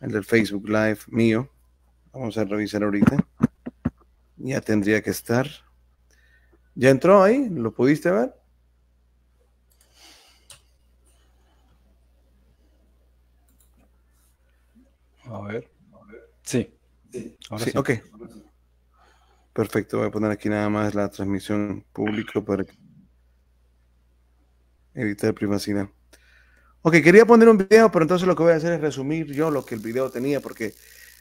el del Facebook Live mío. Vamos a revisar ahorita. Ya tendría que estar. ¿Ya entró ahí? ¿Lo pudiste ver? A ver. Sí. Ahora Sí, sí. ok. Perfecto. Voy a poner aquí nada más la transmisión pública para evitar privacidad. Ok, quería poner un video, pero entonces lo que voy a hacer es resumir yo lo que el video tenía, porque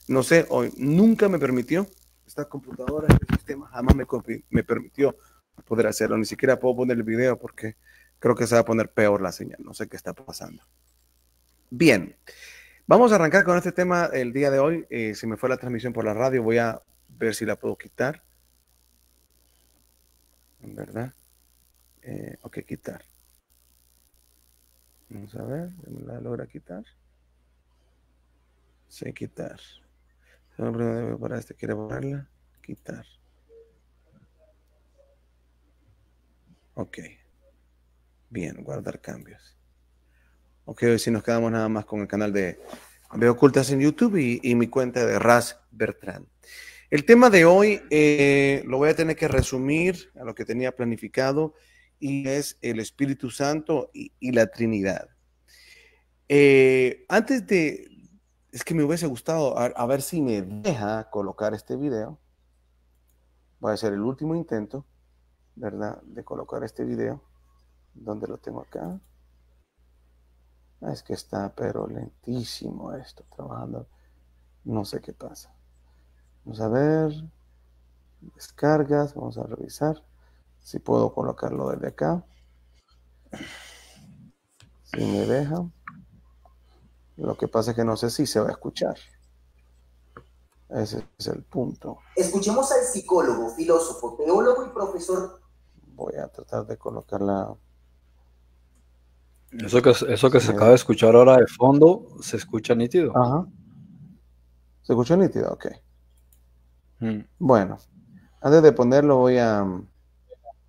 no sé, hoy nunca me permitió, esta computadora, este sistema jamás me permitió poder hacerlo, ni siquiera puedo poner el video porque creo que se va a poner peor la señal, no sé qué está pasando. Bien, vamos a arrancar con este tema el día de hoy. Se me fue la transmisión por la radio, voy a ver si la puedo quitar. En verdad. Ok, quitar. Vamos a ver, ¿la logra quitar? Sí, quitar. Para este quiere borrarla, quitar. Ok. Bien, guardar cambios. Ok, hoy sí nos quedamos nada más con el canal de Ocultas en YouTube y mi cuenta de Ras Bertrand. El tema de hoy lo voy a tener que resumir a lo que tenía planificado y es el Espíritu Santo y la Trinidad. Antes de, es que me hubiese gustado a ver si me deja colocar este video. Voy a hacer el último intento, ¿verdad? De colocar este video. ¿Dónde lo tengo acá? Es que está pero lentísimo esto, trabajando. No sé qué pasa. Vamos a ver. Descargas. Vamos a revisar si puedo colocarlo desde acá. Si me deja. Lo que pasa es que no sé si se va a escuchar. Ese es el punto. Escuchemos al psicólogo, filósofo, teólogo y profesor. Voy a tratar de colocarla. Eso que se acaba de escuchar ahora de fondo, ¿se escucha nítido? Ajá. ¿Se escucha nítido? Ok. Mm. Bueno, antes de ponerlo voy a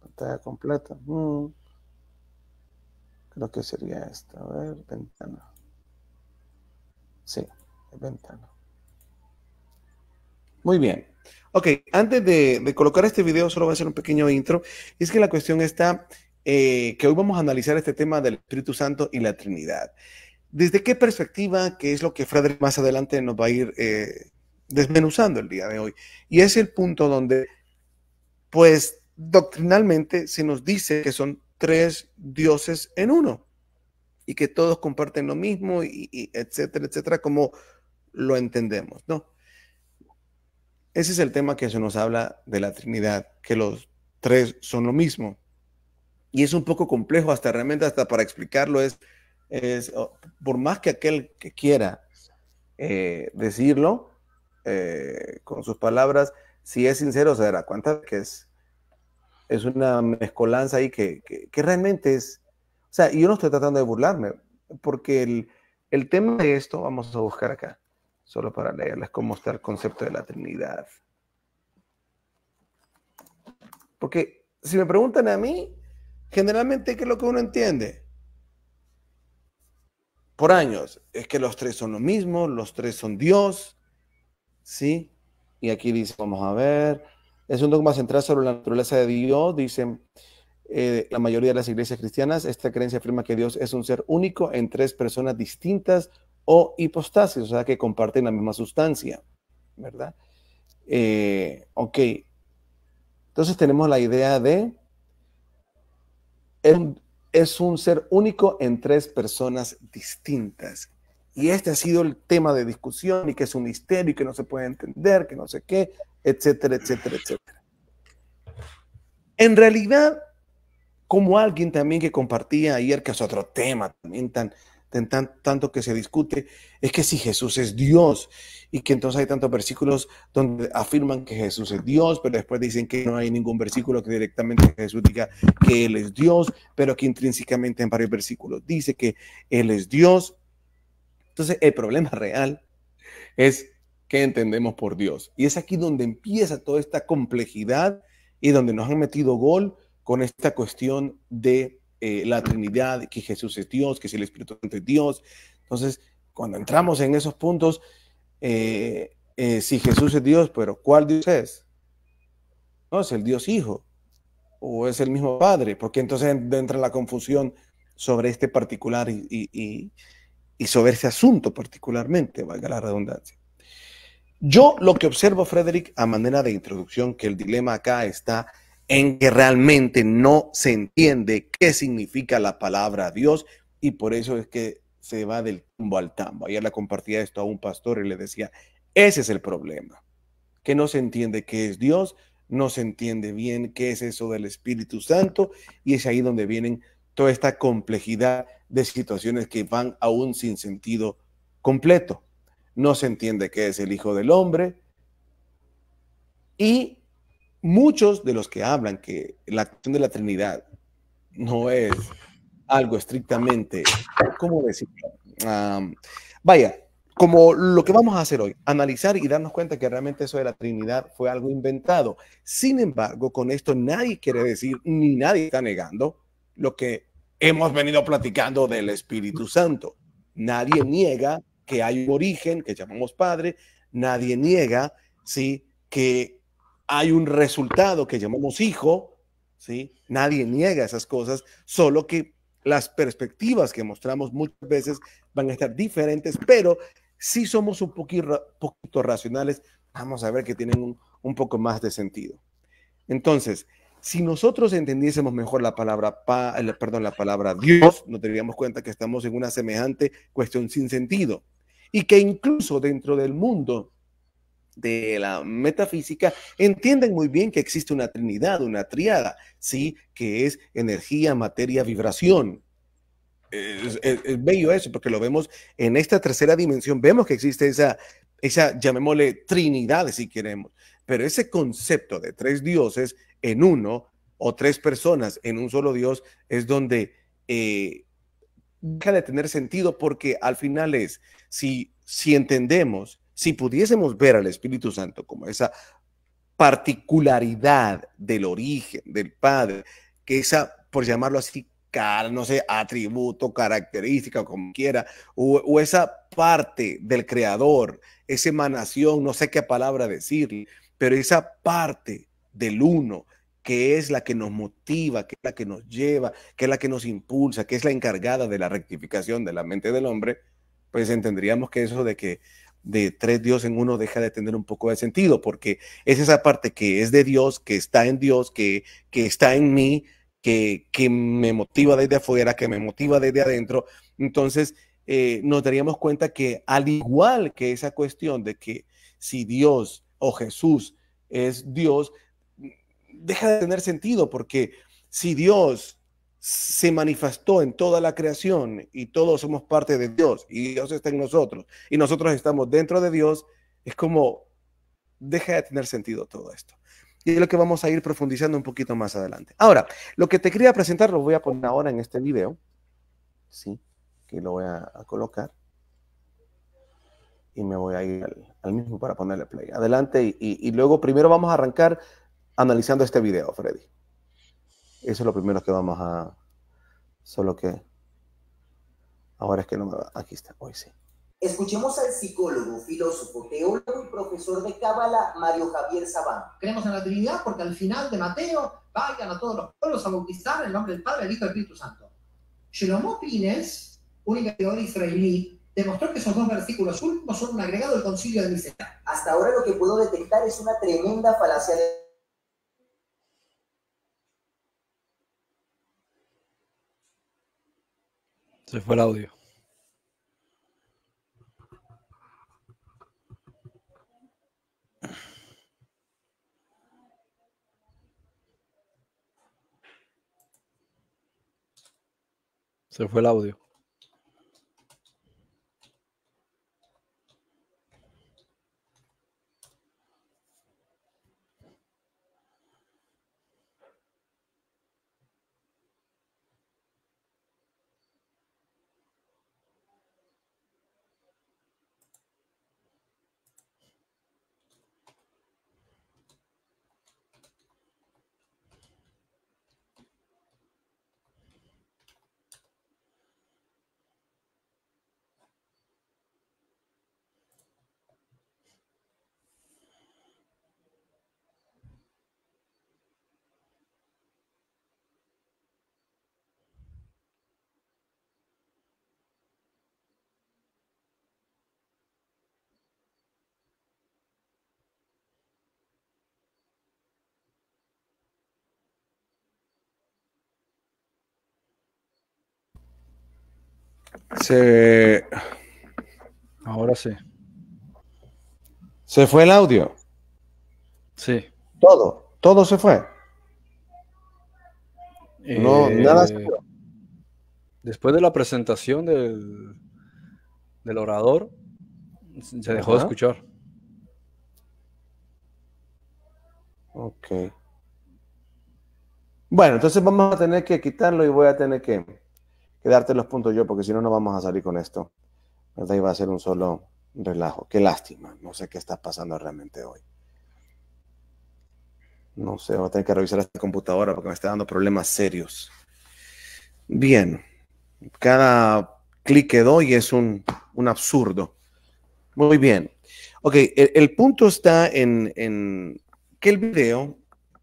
pantalla completa. Creo que sería esta. A ver, ventana. Sí, ventana. Muy bien. Ok, antes de colocar este video, solo voy a hacer un pequeño intro. Y es que la cuestión está que hoy vamos a analizar este tema del Espíritu Santo y la Trinidad. ¿Desde qué perspectiva? Que es lo que Frederick más adelante nos va a ir desmenuzando el día de hoy. Y es el punto donde, pues, doctrinalmente se nos dice que son tres dioses en uno y que todos comparten lo mismo y etcétera, etcétera, como lo entendemos, ¿no? Ese es el tema que se nos habla de la Trinidad, que los tres son lo mismo. Y es un poco complejo, hasta realmente, hasta para explicarlo, por más que aquel que quiera decirlo con sus palabras, si es sincero, se dará cuenta que es una mezcolanza ahí que realmente es, o sea, yo no estoy tratando de burlarme, porque el tema de esto, vamos a buscar acá, solo para leerles cómo está el concepto de la Trinidad. Porque si me preguntan a mí, generalmente, ¿qué es lo que uno entiende? Por años, es que los tres son lo mismo, los tres son Dios, ¿sí? Y aquí dice, vamos a ver, es un dogma central sobre la naturaleza de Dios, dicen la mayoría de las iglesias cristianas. Esta creencia afirma que Dios es un ser único en tres personas distintas o hipostasis, o sea, que comparten la misma sustancia, ¿verdad? Ok, entonces tenemos la idea de es un ser único en tres personas distintas. Y este ha sido el tema de discusión y que es un misterio y que no se puede entender, que no sé qué, etcétera, etcétera, etcétera. En realidad, como alguien también que compartía ayer, que es otro tema también tanto que se discute, es que si Jesús es Dios y que entonces hay tantos versículos donde afirman que Jesús es Dios, pero después dicen que no hay ningún versículo que directamente Jesús diga que Él es Dios, pero que intrínsecamente en varios versículos dice que Él es Dios. Entonces el problema real es qué entendemos por Dios. Y es aquí donde empieza toda esta complejidad y donde nos han metido gol con esta cuestión de la Trinidad, que Jesús es Dios, que si el Espíritu Santo es Dios. Entonces, cuando entramos en esos puntos, si Jesús es Dios, pero ¿cuál Dios es? No, es el Dios Hijo o es el mismo Padre, porque entonces entra la confusión sobre este particular y sobre ese asunto particularmente, valga la redundancia. Yo lo que observo, Frederick, a manera de introducción, que el dilema acá está en que realmente no se entiende qué significa la palabra Dios y por eso es que se va del tumbo al tambo. Ayer le compartía esto a un pastor y le decía, ese es el problema, que no se entiende qué es Dios, no se entiende bien qué es eso del Espíritu Santo y es ahí donde vienen toda esta complejidad de situaciones que van a un sinsentido completo. No se entiende qué es el Hijo del Hombre y muchos de los que hablan que la cuestión de la Trinidad no es algo estrictamente, ¿cómo decirlo? Vaya, como lo que vamos a hacer hoy, analizar y darnos cuenta que realmente eso de la Trinidad fue algo inventado. Sin embargo, con esto nadie quiere decir, ni nadie está negando lo que hemos venido platicando del Espíritu Santo. Nadie niega que hay un origen que llamamos Padre, nadie niega, ¿sí?, que hay un resultado que llamamos Hijo, ¿sí? Nadie niega esas cosas, solo que las perspectivas que mostramos muchas veces van a estar diferentes, pero si somos un poquito racionales, vamos a ver que tienen un poco más de sentido. Entonces, si nosotros entendiésemos mejor la palabra, la palabra Dios, nos daríamos cuenta que estamos en una semejante cuestión sin sentido y que incluso dentro del mundo de la metafísica entienden muy bien que existe una trinidad, una triada, ¿sí?, que es energía, materia, vibración. Es bello eso, porque lo vemos en esta tercera dimensión, vemos que existe esa, llamémosle trinidad si queremos, pero ese concepto de tres dioses en uno o tres personas en un solo Dios es donde deja de tener sentido, porque al final es, si entendemos, si pudiésemos ver al Espíritu Santo como esa particularidad del origen del Padre, que esa, por llamarlo así, no sé, atributo, característica, como quiera, o esa parte del Creador, esa emanación, no sé qué palabra decirle, pero esa parte del uno, que es la que nos motiva, que es la que nos lleva, que es la que nos impulsa, que es la encargada de la rectificación de la mente del hombre, pues entenderíamos que eso de que de tres dioses en uno deja de tener un poco de sentido, porque es esa parte que es de Dios, que está en Dios, que está en mí, que me motiva desde afuera, que me motiva desde adentro. Entonces, nos daríamos cuenta que al igual que esa cuestión de que si Dios o Jesús es Dios, deja de tener sentido, porque si Dios se manifestó en toda la creación y todos somos parte de Dios y Dios está en nosotros y nosotros estamos dentro de Dios, es como deja de tener sentido todo esto. Y es lo que vamos a ir profundizando un poquito más adelante. Ahora, lo que te quería presentar lo voy a poner ahora en este video, sí, que lo voy a colocar y me voy a ir al mismo para ponerle play. Adelante y luego primero vamos a arrancar analizando este video, Freddy. Eso es lo primero que vamos a... Solo que ahora es que no me va. Aquí está, hoy sí. Escuchemos al psicólogo, filósofo, teólogo y profesor de Cábala, Mario Javier Sabán. Creemos en la Trinidad porque al final de Mateo, vayan a todos los pueblos a bautizar en el nombre del Padre, del Hijo y del Espíritu Santo. Shlomo Pines, un investigador israelí, demostró que esos dos versículos últimos son un agregado del Concilio de Nicea. Hasta ahora lo que puedo detectar es una tremenda falacia de... Se fue el audio. Se fue el audio. Ahora sí. Se fue el audio. Sí. Todo se fue. No, nada se fue. Después de la presentación del orador, se dejó de escuchar. Ok. Bueno, entonces vamos a tener que quitarlo y voy a tener que darte los puntos yo, porque si no, no vamos a salir con esto. ¿Verdad? Y va a ser un solo relajo. Qué lástima. No sé qué está pasando realmente hoy. No sé, voy a tener que revisar esta computadora porque me está dando problemas serios. Bien. Cada clic que doy es un absurdo. Muy bien. Ok, el punto está en que el video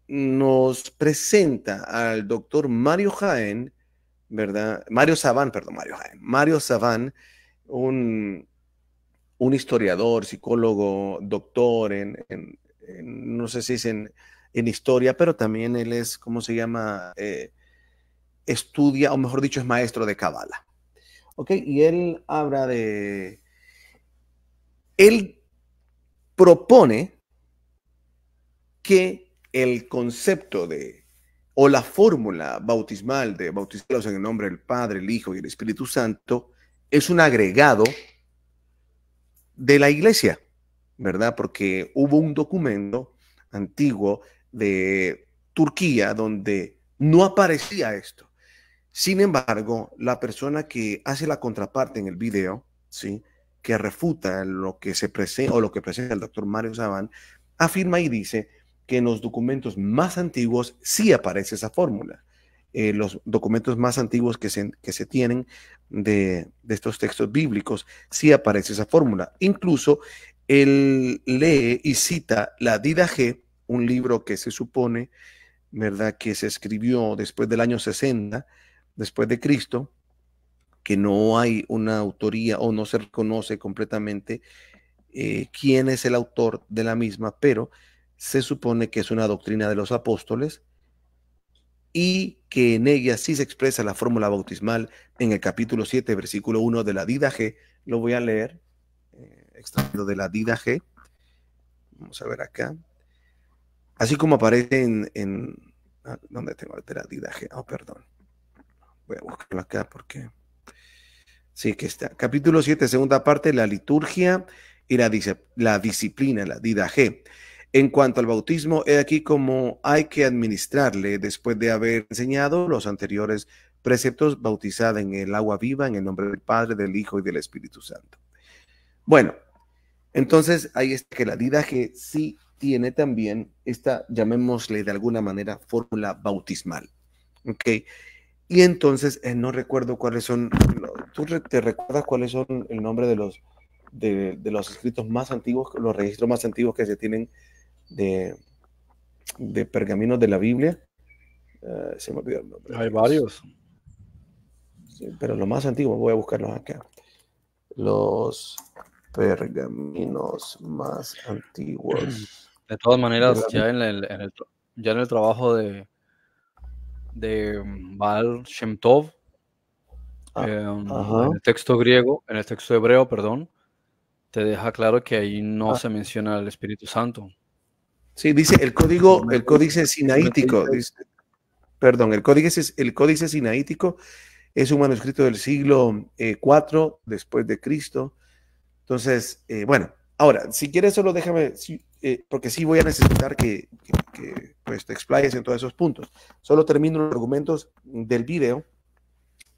nos presenta al doctor Mario Jaén, ¿verdad? Mario Saván, Mario Saván, un historiador, psicólogo, doctor no sé si es en historia, pero también él es, ¿cómo se llama? Estudia, o mejor dicho, es maestro de Kabbalah. Ok, y él habla de... Él propone que el concepto o la fórmula bautismal de bautizarlos en el nombre del Padre, el Hijo y el Espíritu Santo es un agregado de la iglesia, ¿verdad? Porque hubo un documento antiguo de Turquía donde no aparecía esto. Sin embargo, la persona que hace la contraparte en el video, ¿sí?, que refuta lo que se presenta o lo que presenta el doctor Mario Saván, afirma y dice que en los documentos más antiguos sí aparece esa fórmula. Los documentos más antiguos que se tienen de estos textos bíblicos sí aparece esa fórmula. Incluso él lee y cita la Didache, un libro que se supone, ¿verdad?, que se escribió después del año 60 después de Cristo, que no hay una autoría o no se reconoce completamente quién es el autor de la misma, pero se supone que es una doctrina de los apóstoles y que en ella sí se expresa la fórmula bautismal en el capítulo 7, versículo 1 de la Didache. Lo voy a leer, extraído de la Didache. Vamos a ver acá. Así como aparece ¿dónde tengo la Didache? Oh, perdón. Voy a buscarlo acá porque... Sí, que está. Capítulo 7, segunda parte, la liturgia y la disciplina, la Didache. En cuanto al bautismo, he aquí cómo hay que administrarle después de haber enseñado los anteriores preceptos, bautizada en el agua viva, en el nombre del Padre, del Hijo y del Espíritu Santo. Bueno, entonces ahí está que la Didache sí tiene también esta, llamémosle de alguna manera, fórmula bautismal. ¿Ok? Y entonces, no recuerdo cuáles son, ¿tú te recuerdas cuáles son el nombre de los escritos más antiguos, los registros más antiguos que se tienen de pergaminos de la Biblia? Se me olvidó el nombre. Hay varios. Sí, pero los más antiguos, voy a buscarlos acá. Los pergaminos más antiguos. De todas maneras, ya en el trabajo de Baal Shem Tov, en el texto griego, en el texto hebreo, perdón, te deja claro que ahí no se menciona el Espíritu Santo. Sí, dice el códice sinaítico, el códice sinaítico es un manuscrito del siglo IV después de Cristo. Entonces, bueno, ahora, si quieres solo déjame, porque sí voy a necesitar que pues, te explayes en todos esos puntos. Solo termino los argumentos del video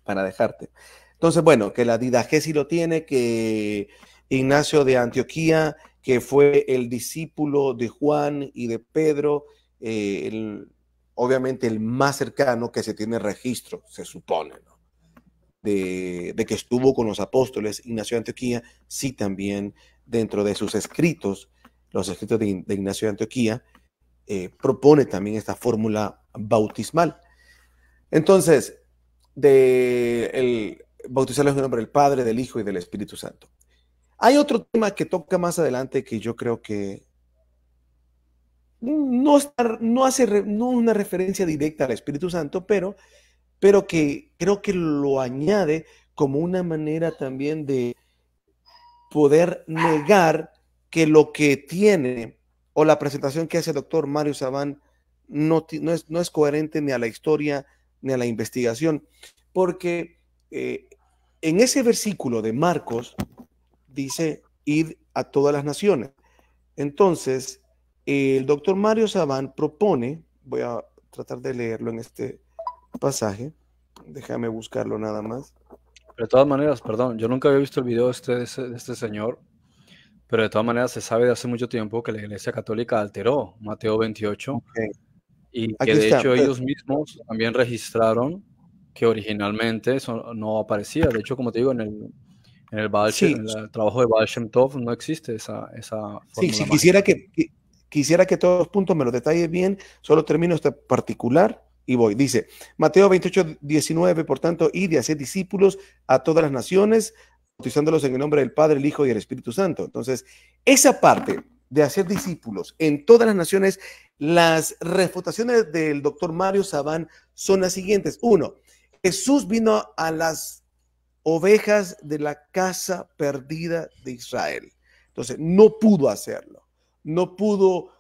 para dejarte. Entonces, bueno, que la Didache sí lo tiene, que Ignacio de Antioquía, que fue el discípulo de Juan y de Pedro, obviamente el más cercano que se tiene registro, se supone, ¿no?, de que estuvo con los apóstoles. Ignacio de Antioquía, sí, también dentro de sus escritos, los escritos de Ignacio de Antioquía, propone también esta fórmula bautismal. Entonces, el bautizarlos en el nombre del Padre, del Hijo y del Espíritu Santo. Hay otro tema que toca más adelante que yo creo que no hace una referencia directa al Espíritu Santo, pero que creo que lo añade como una manera también de poder negar que lo que tiene o la presentación que hace el doctor Mario Sabán no es coherente ni a la historia ni a la investigación, porque en ese versículo de Marcos dice, id a todas las naciones. Entonces, el doctor Mario Sabán propone, voy a tratar de leerlo en este pasaje, déjame buscarlo nada más. De todas maneras, perdón, yo nunca había visto el video de este señor, pero de todas maneras se sabe de hace mucho tiempo que la Iglesia Católica alteró Mateo 28, okay, y que de hecho ellos mismos también registraron que originalmente eso no aparecía. De hecho, como te digo, en el trabajo de Baal Shem Tov no existe esa fórmula. Sí, quisiera que todos los puntos me los detalles bien, solo termino este particular y voy. Dice, Mateo 28, 19, por tanto, id y haced discípulos a todas las naciones, bautizándolos en el nombre del Padre, el Hijo y el Espíritu Santo. Entonces, esa parte de hacer discípulos en todas las naciones, las refutaciones del doctor Mario Sabán son las siguientes. Uno, Jesús vino a las ovejas de la casa perdida de Israel. Entonces, no pudo hacerlo. No pudo,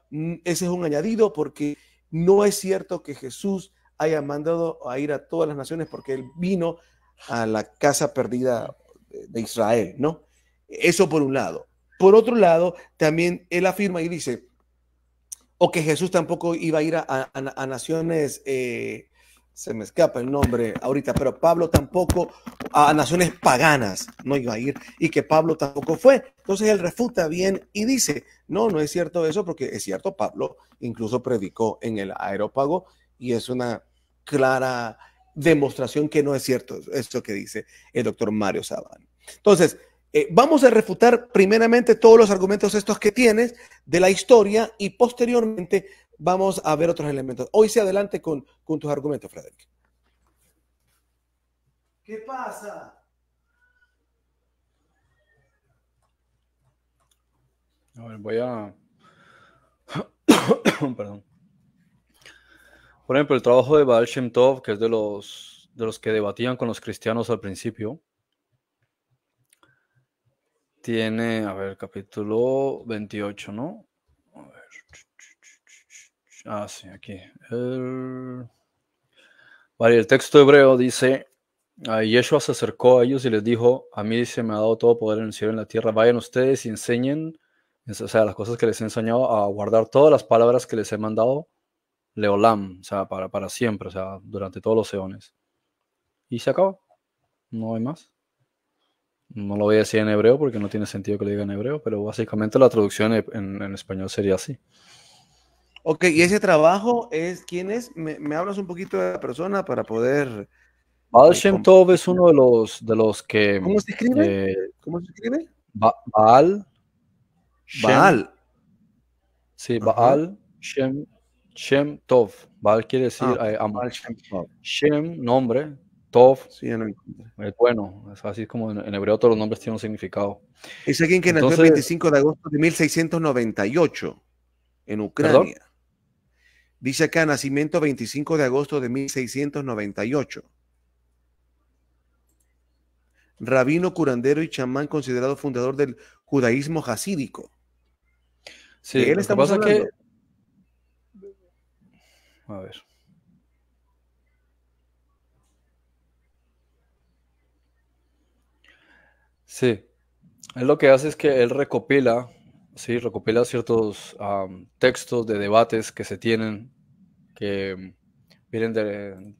ese es un añadido, porque no es cierto que Jesús haya mandado a ir a todas las naciones, porque él vino a la casa perdida de Israel, ¿no? Eso por un lado. Por otro lado, también él afirma y dice, o que Jesús tampoco iba a ir a naciones, se me escapa el nombre ahorita, pero Pablo tampoco, a naciones paganas no iba a ir, y que Pablo tampoco fue. Entonces él refuta bien y dice, no es cierto eso, porque es cierto, Pablo incluso predicó en el Areópago, y es una clara demostración que no es cierto eso que dice el doctor Mario Sabán. Entonces, vamos a refutar primeramente todos los argumentos estos que tienes de la historia, y posteriormente vamos a ver otros elementos. Hoy se adelante con tus argumentos, Frederick. ¿Qué pasa? A ver, voy a... Perdón. Por ejemplo, el trabajo de Baal Shem Tov, que es de los que debatían con los cristianos al principio, tiene, a ver, capítulo 28, ¿no? A ver. Sí, aquí. Vale, el texto hebreo dice, Yeshua se acercó a ellos y les dijo, a mí se me ha dado todo poder en el cielo y en la tierra, vayan ustedes y enseñen, o sea, las cosas que les he enseñado, a guardar todas las palabras que les he mandado, Leolam, o sea, para siempre, o sea, durante todos los eones. Y se acaba, no hay más. No lo voy a decir en hebreo porque no tiene sentido que lo diga en hebreo, pero básicamente la traducción en español sería así. Ok, y ese trabajo es, ¿quién es? ¿Me hablas un poquito de la persona para poder... Baal Shem Tov es uno de los que... ¿Cómo se escribe? ¿Cómo se escribe? Baal. Baal. Sí, Baal Shem Tov. Baal quiere decir amor. Shem, nombre. Tov, sí, ya no encontré. Es bueno. Es así como en hebreo todos los nombres tienen un significado. Es alguien que nació el 25 de agosto de 1698 en Ucrania. ¿Perdón? Dice acá, nacimiento 25 de agosto de 1698. Rabino, curandero y chamán, considerado fundador del judaísmo hasídico. Sí, ¿De él estamos hablando? A ver. Sí, él lo que hace es que él recopila ciertos textos de debates que se tienen, que vienen de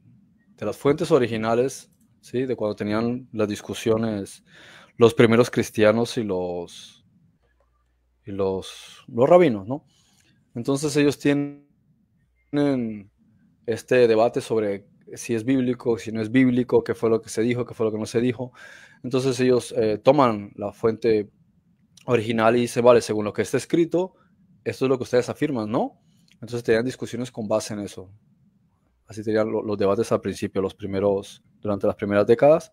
las fuentes originales, ¿sí? De cuando tenían las discusiones los primeros cristianos y los rabinos, ¿no? Entonces ellos tienen este debate sobre si es bíblico, si no es bíblico, qué fue lo que se dijo, qué fue lo que no se dijo. Entonces ellos toman la fuente original y dicen, vale, según lo que está escrito, esto es lo que ustedes afirman, ¿no? Entonces tenían discusiones con base en eso. Así tenían los debates al principio, durante las primeras décadas.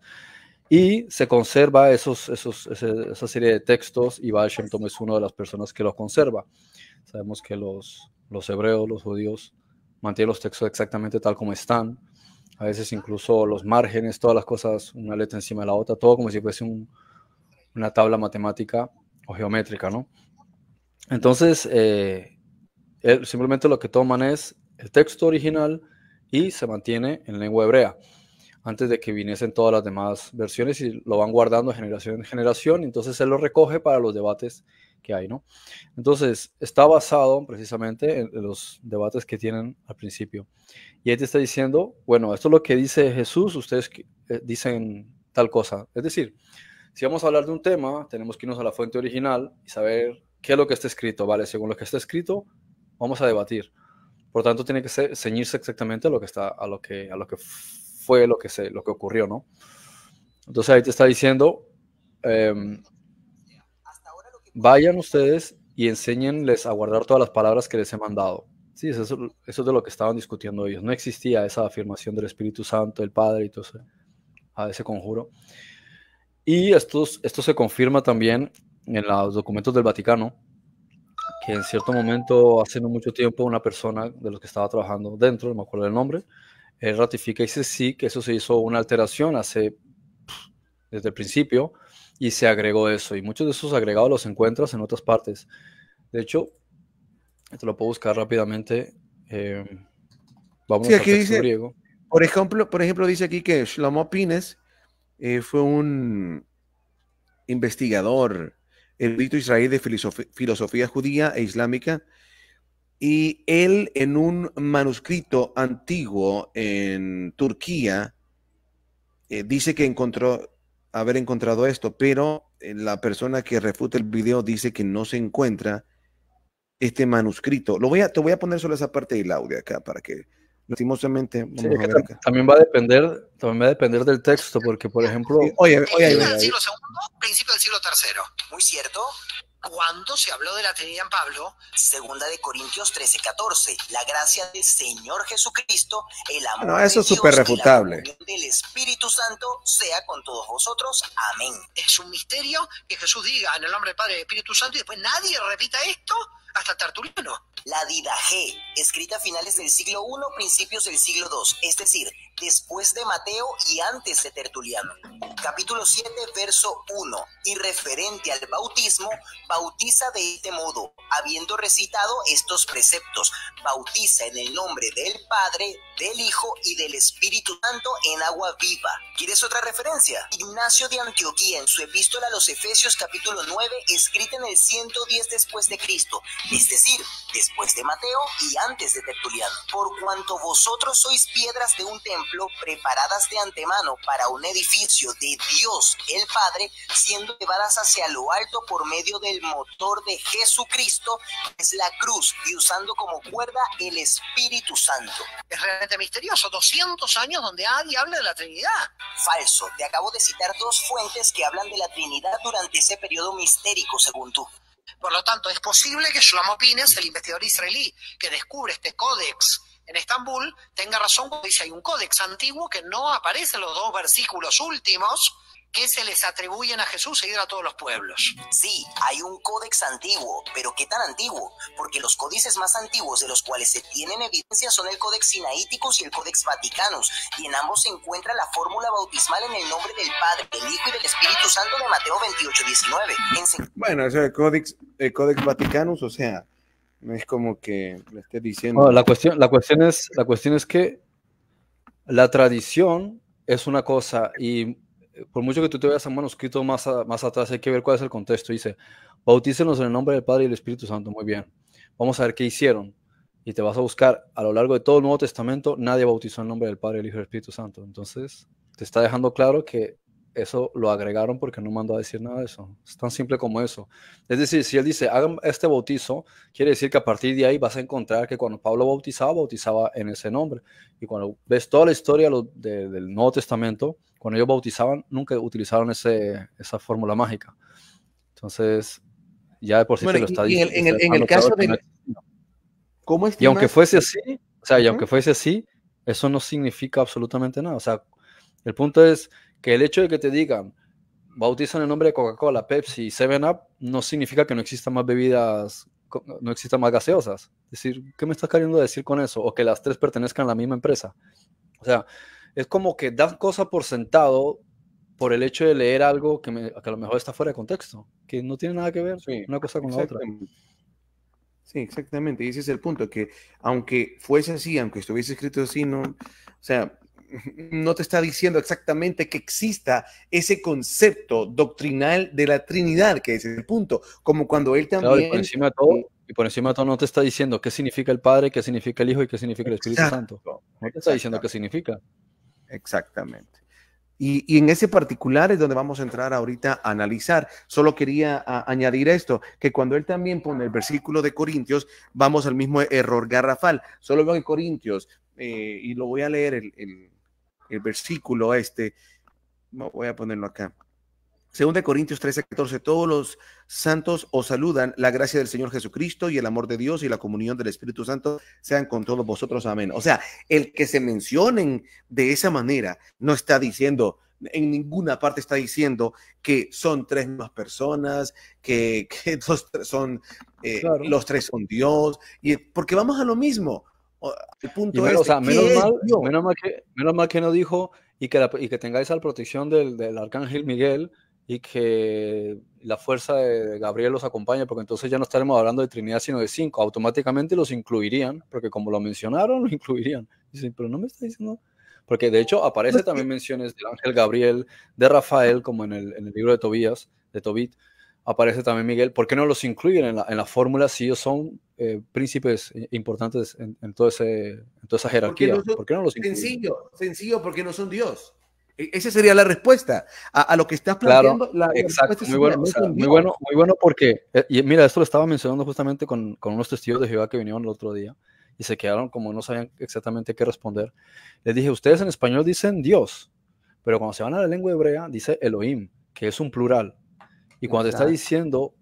Y se conserva esa serie de textos, y Baal Shem Tov es una de las personas que los conserva. Sabemos que los hebreos, los judíos, mantienen los textos exactamente tal como están. A veces incluso los márgenes, todas las cosas, una letra encima de la otra, todo como si fuese una tabla matemática o geométrica, ¿no? Entonces, simplemente lo que toman es el texto original y se mantiene en lengua hebrea, antes de que viniesen todas las demás versiones, y lo van guardando de generación en generación, entonces él lo recoge para los debates que hay, ¿no? Entonces, está basado precisamente en los debates que tienen al principio. Y él te está diciendo, bueno, esto es lo que dice Jesús, ustedes dicen tal cosa. Es decir, si vamos a hablar de un tema, tenemos que irnos a la fuente original y saber qué es lo que está escrito, ¿vale? Según lo que está escrito, vamos a debatir. Por tanto, tiene que ceñirse exactamente a lo que fue lo que ocurrió, ¿no? Entonces ahí te está diciendo, vayan ustedes y enséñenles a guardar todas las palabras que les he mandado. Sí, eso es de lo que estaban discutiendo ellos. No existía esa afirmación del Espíritu Santo, del Padre y todo ese conjuro. Y esto se confirma también en los documentos del Vaticano, que en cierto momento, hace no mucho tiempo, una persona de los que estaba trabajando dentro, no me acuerdo del nombre, ratifica y dice sí, que eso se hizo una alteración desde el principio, y se agregó eso. Y muchos de esos agregados los encuentras en otras partes. De hecho, te lo puedo buscar rápidamente. Vamos al texto griego. Por ejemplo, dice aquí que Shlomo Pines fue un investigador erudito israelí de filosofía judía e islámica, y él, en un manuscrito antiguo en Turquía, dice que haber encontrado esto, pero la persona que refuta el video dice que no se encuentra este manuscrito. Te voy a poner solo esa parte del audio acá para que, lastimosamente, vamos a ver acá. También va a depender del texto, porque, por ejemplo... Oye, del siglo II, principio del siglo III. Muy cierto. ¿Cuándo se habló de la Trinidad en Pablo? Segunda de Corintios 13:14. La gracia del Señor Jesucristo, el amor no, eso de es súper refutable. Y la comunión del Espíritu Santo sea con todos vosotros. Amén. Es un misterio que Jesús diga en el nombre del Padre y del Espíritu Santo y después nadie repita esto hasta Tertuliano. La Didache, escrita a finales del siglo I, principios del siglo II, es decir, después de Mateo y antes de Tertuliano. Capítulo 7, verso 1. Y referente al bautismo, bautiza de este modo, habiendo recitado estos preceptos. Bautiza en el nombre del Padre, del Hijo y del Espíritu Santo en agua viva. ¿Quieres otra referencia? Ignacio de Antioquía, en su epístola a los Efesios, capítulo 9, escrita en el 110 después de Cristo, es decir, después de Mateo y antes de Tertuliano. Por cuanto vosotros sois piedras de un templo preparadas de antemano para un edificio de Dios el Padre, siendo llevadas hacia lo alto por medio del motor de Jesucristo, es la cruz, y usando como cuerda el Espíritu Santo. Es realmente misterioso, 200 años donde nadie habla de la Trinidad. Falso, te acabo de citar dos fuentes que hablan de la Trinidad durante ese periodo mistérico, según tú. Por lo tanto, es posible que Shlomo Pines, el investigador israelí que descubre este códex en Estambul, tenga razón cuando dice hay un códex antiguo que no aparece en los dos versículos últimos que se les atribuyen a Jesús e ir a todos los pueblos. Sí, hay un códex antiguo, pero ¿qué tan antiguo? Porque los códices más antiguos de los cuales se tienen evidencia son el Codex Sinaiticus y el Codex Vaticanus, y en ambos se encuentra la fórmula bautismal en el nombre del Padre, del Hijo y del Espíritu Santo de Mateo 28:19. Bueno, ese es el Codex Vaticanus, o sea, no es como que le esté diciendo... No, la cuestión es que la tradición es una cosa, y por mucho que tú te veas un manuscrito más atrás, hay que ver cuál es el contexto. Dice, bautícenos en el nombre del Padre y del Espíritu Santo. Muy bien. Vamos a ver qué hicieron. Y te vas a buscar a lo largo de todo el Nuevo Testamento, nadie bautizó en el nombre del Padre, del Hijo y del Espíritu Santo. Entonces, te está dejando claro que eso lo agregaron porque no mandó a decir nada de eso. Es tan simple como eso. Es decir, si él dice, hagan este bautizo, quiere decir que a partir de ahí vas a encontrar que cuando Pablo bautizaba en ese nombre. Y cuando ves toda la historia del Nuevo Testamento, cuando ellos bautizaban, nunca utilizaron esa fórmula mágica. Entonces, ya de por sí te lo está diciendo. En el caso de... ¿Cómo y aunque fuese así, y aunque fuese así, eso no significa absolutamente nada. O sea, el punto es que el hecho de que te digan bautizan el nombre de Coca-Cola, Pepsi y 7-Up no significa que no existan más bebidas, no existan más gaseosas. Es decir, ¿qué me estás queriendo decir con eso? O que las tres pertenezcan a la misma empresa. O sea, es como que das cosas por sentado por el hecho de leer algo que a lo mejor está fuera de contexto, que no tiene nada que ver una cosa con la otra. Sí, exactamente. Y ese es el punto, que aunque fuese así, aunque estuviese escrito así, no, o sea, no te está diciendo exactamente que exista ese concepto doctrinal de la Trinidad, que ese es el punto. Como cuando él también... Claro, y por encima de todo no te está diciendo qué significa el Padre, qué significa el Hijo y qué significa el Espíritu Santo. No te está diciendo qué significa. Exactamente. Y en ese particular es donde vamos a entrar ahorita a analizar. Solo quería añadir esto, que cuando él también pone el versículo de Corintios, vamos al mismo error garrafal. Solo veo en Corintios, y lo voy a leer el versículo no, voy a ponerlo acá. 2 Corintios 13:14, todos los santos os saludan, la gracia del Señor Jesucristo y el amor de Dios y la comunión del Espíritu Santo sean con todos vosotros, amén. O sea, el que se mencionen de esa manera no está diciendo, en ninguna parte está diciendo que son tres mismas personas, que claro, los tres son Dios, porque vamos a lo mismo. El punto menos mal que no dijo y que tengáis la protección del arcángel Miguel y que la fuerza de Gabriel los acompañe, porque entonces ya no estaremos hablando de Trinidad sino de 5, automáticamente los incluirían, porque como lo mencionaron, lo incluirían. Dicen, pero no me está diciendo, porque de hecho aparece también menciones del ángel Gabriel, de Rafael, como en el libro de Tobit, aparece también Miguel. ¿Por qué no los incluyen en la fórmula si ellos son príncipes importantes en toda esa jerarquía? ¿Por qué no los incluyen? Sencillo, porque no son Dios. Esa sería la respuesta a lo que estás planteando. Claro, exacto, muy bueno porque, y mira, esto lo estaba mencionando justamente con unos testigos de Jehová que vinieron el otro día y se quedaron como no sabían exactamente qué responder. Les dije, ustedes en español dicen Dios, pero cuando se van a la lengua hebrea dice Elohim, que es un plural. Y cuando te está diciendo,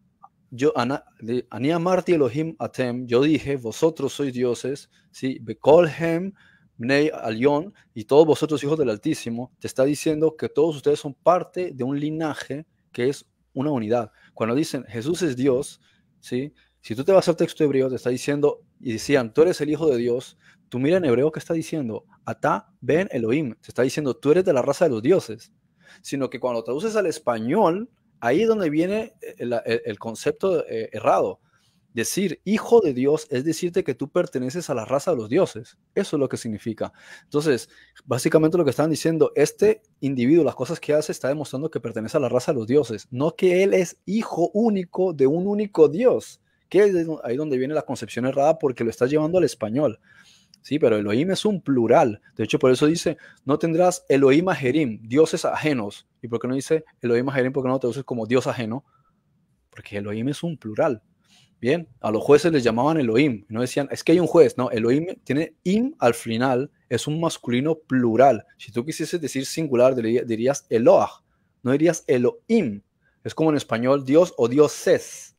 Ani amarti Elohim atem, yo dije, vosotros sois dioses, ¿sí? Bekolhem Bnei Alión, y todos vosotros hijos del Altísimo, te está diciendo que todos ustedes son parte de un linaje que es una unidad. Cuando dicen Jesús es Dios, ¿sí? Si tú te vas al texto hebreo, te está diciendo, y decían, tú eres el hijo de Dios, tú mira en hebreo que está diciendo, Atá ben Elohim, te está diciendo, tú eres de la raza de los dioses. Sino que cuando traduces al español, ahí es donde viene el concepto errado. Decir hijo de Dios es decirte que tú perteneces a la raza de los dioses. Eso es lo que significa. Entonces, básicamente lo que están diciendo, este individuo, las cosas que hace, está demostrando que pertenece a la raza de los dioses, no que él es hijo único de un único Dios, que es ahí donde viene la concepción errada porque lo está llevando al español. Sí, pero Elohim es un plural. De hecho, por eso dice, no tendrás Elohim ajerim, dioses ajenos. ¿Y por qué no dice Elohim ajerim? ¿Por qué no te uses como Dios ajeno? Porque Elohim es un plural. Bien, a los jueces les llamaban Elohim. No decían, es que hay un juez. No, Elohim tiene im al final, es un masculino plural. Si tú quisieses decir singular, dirías Eloah, no dirías Elohim. Es como en español Dios o dioses.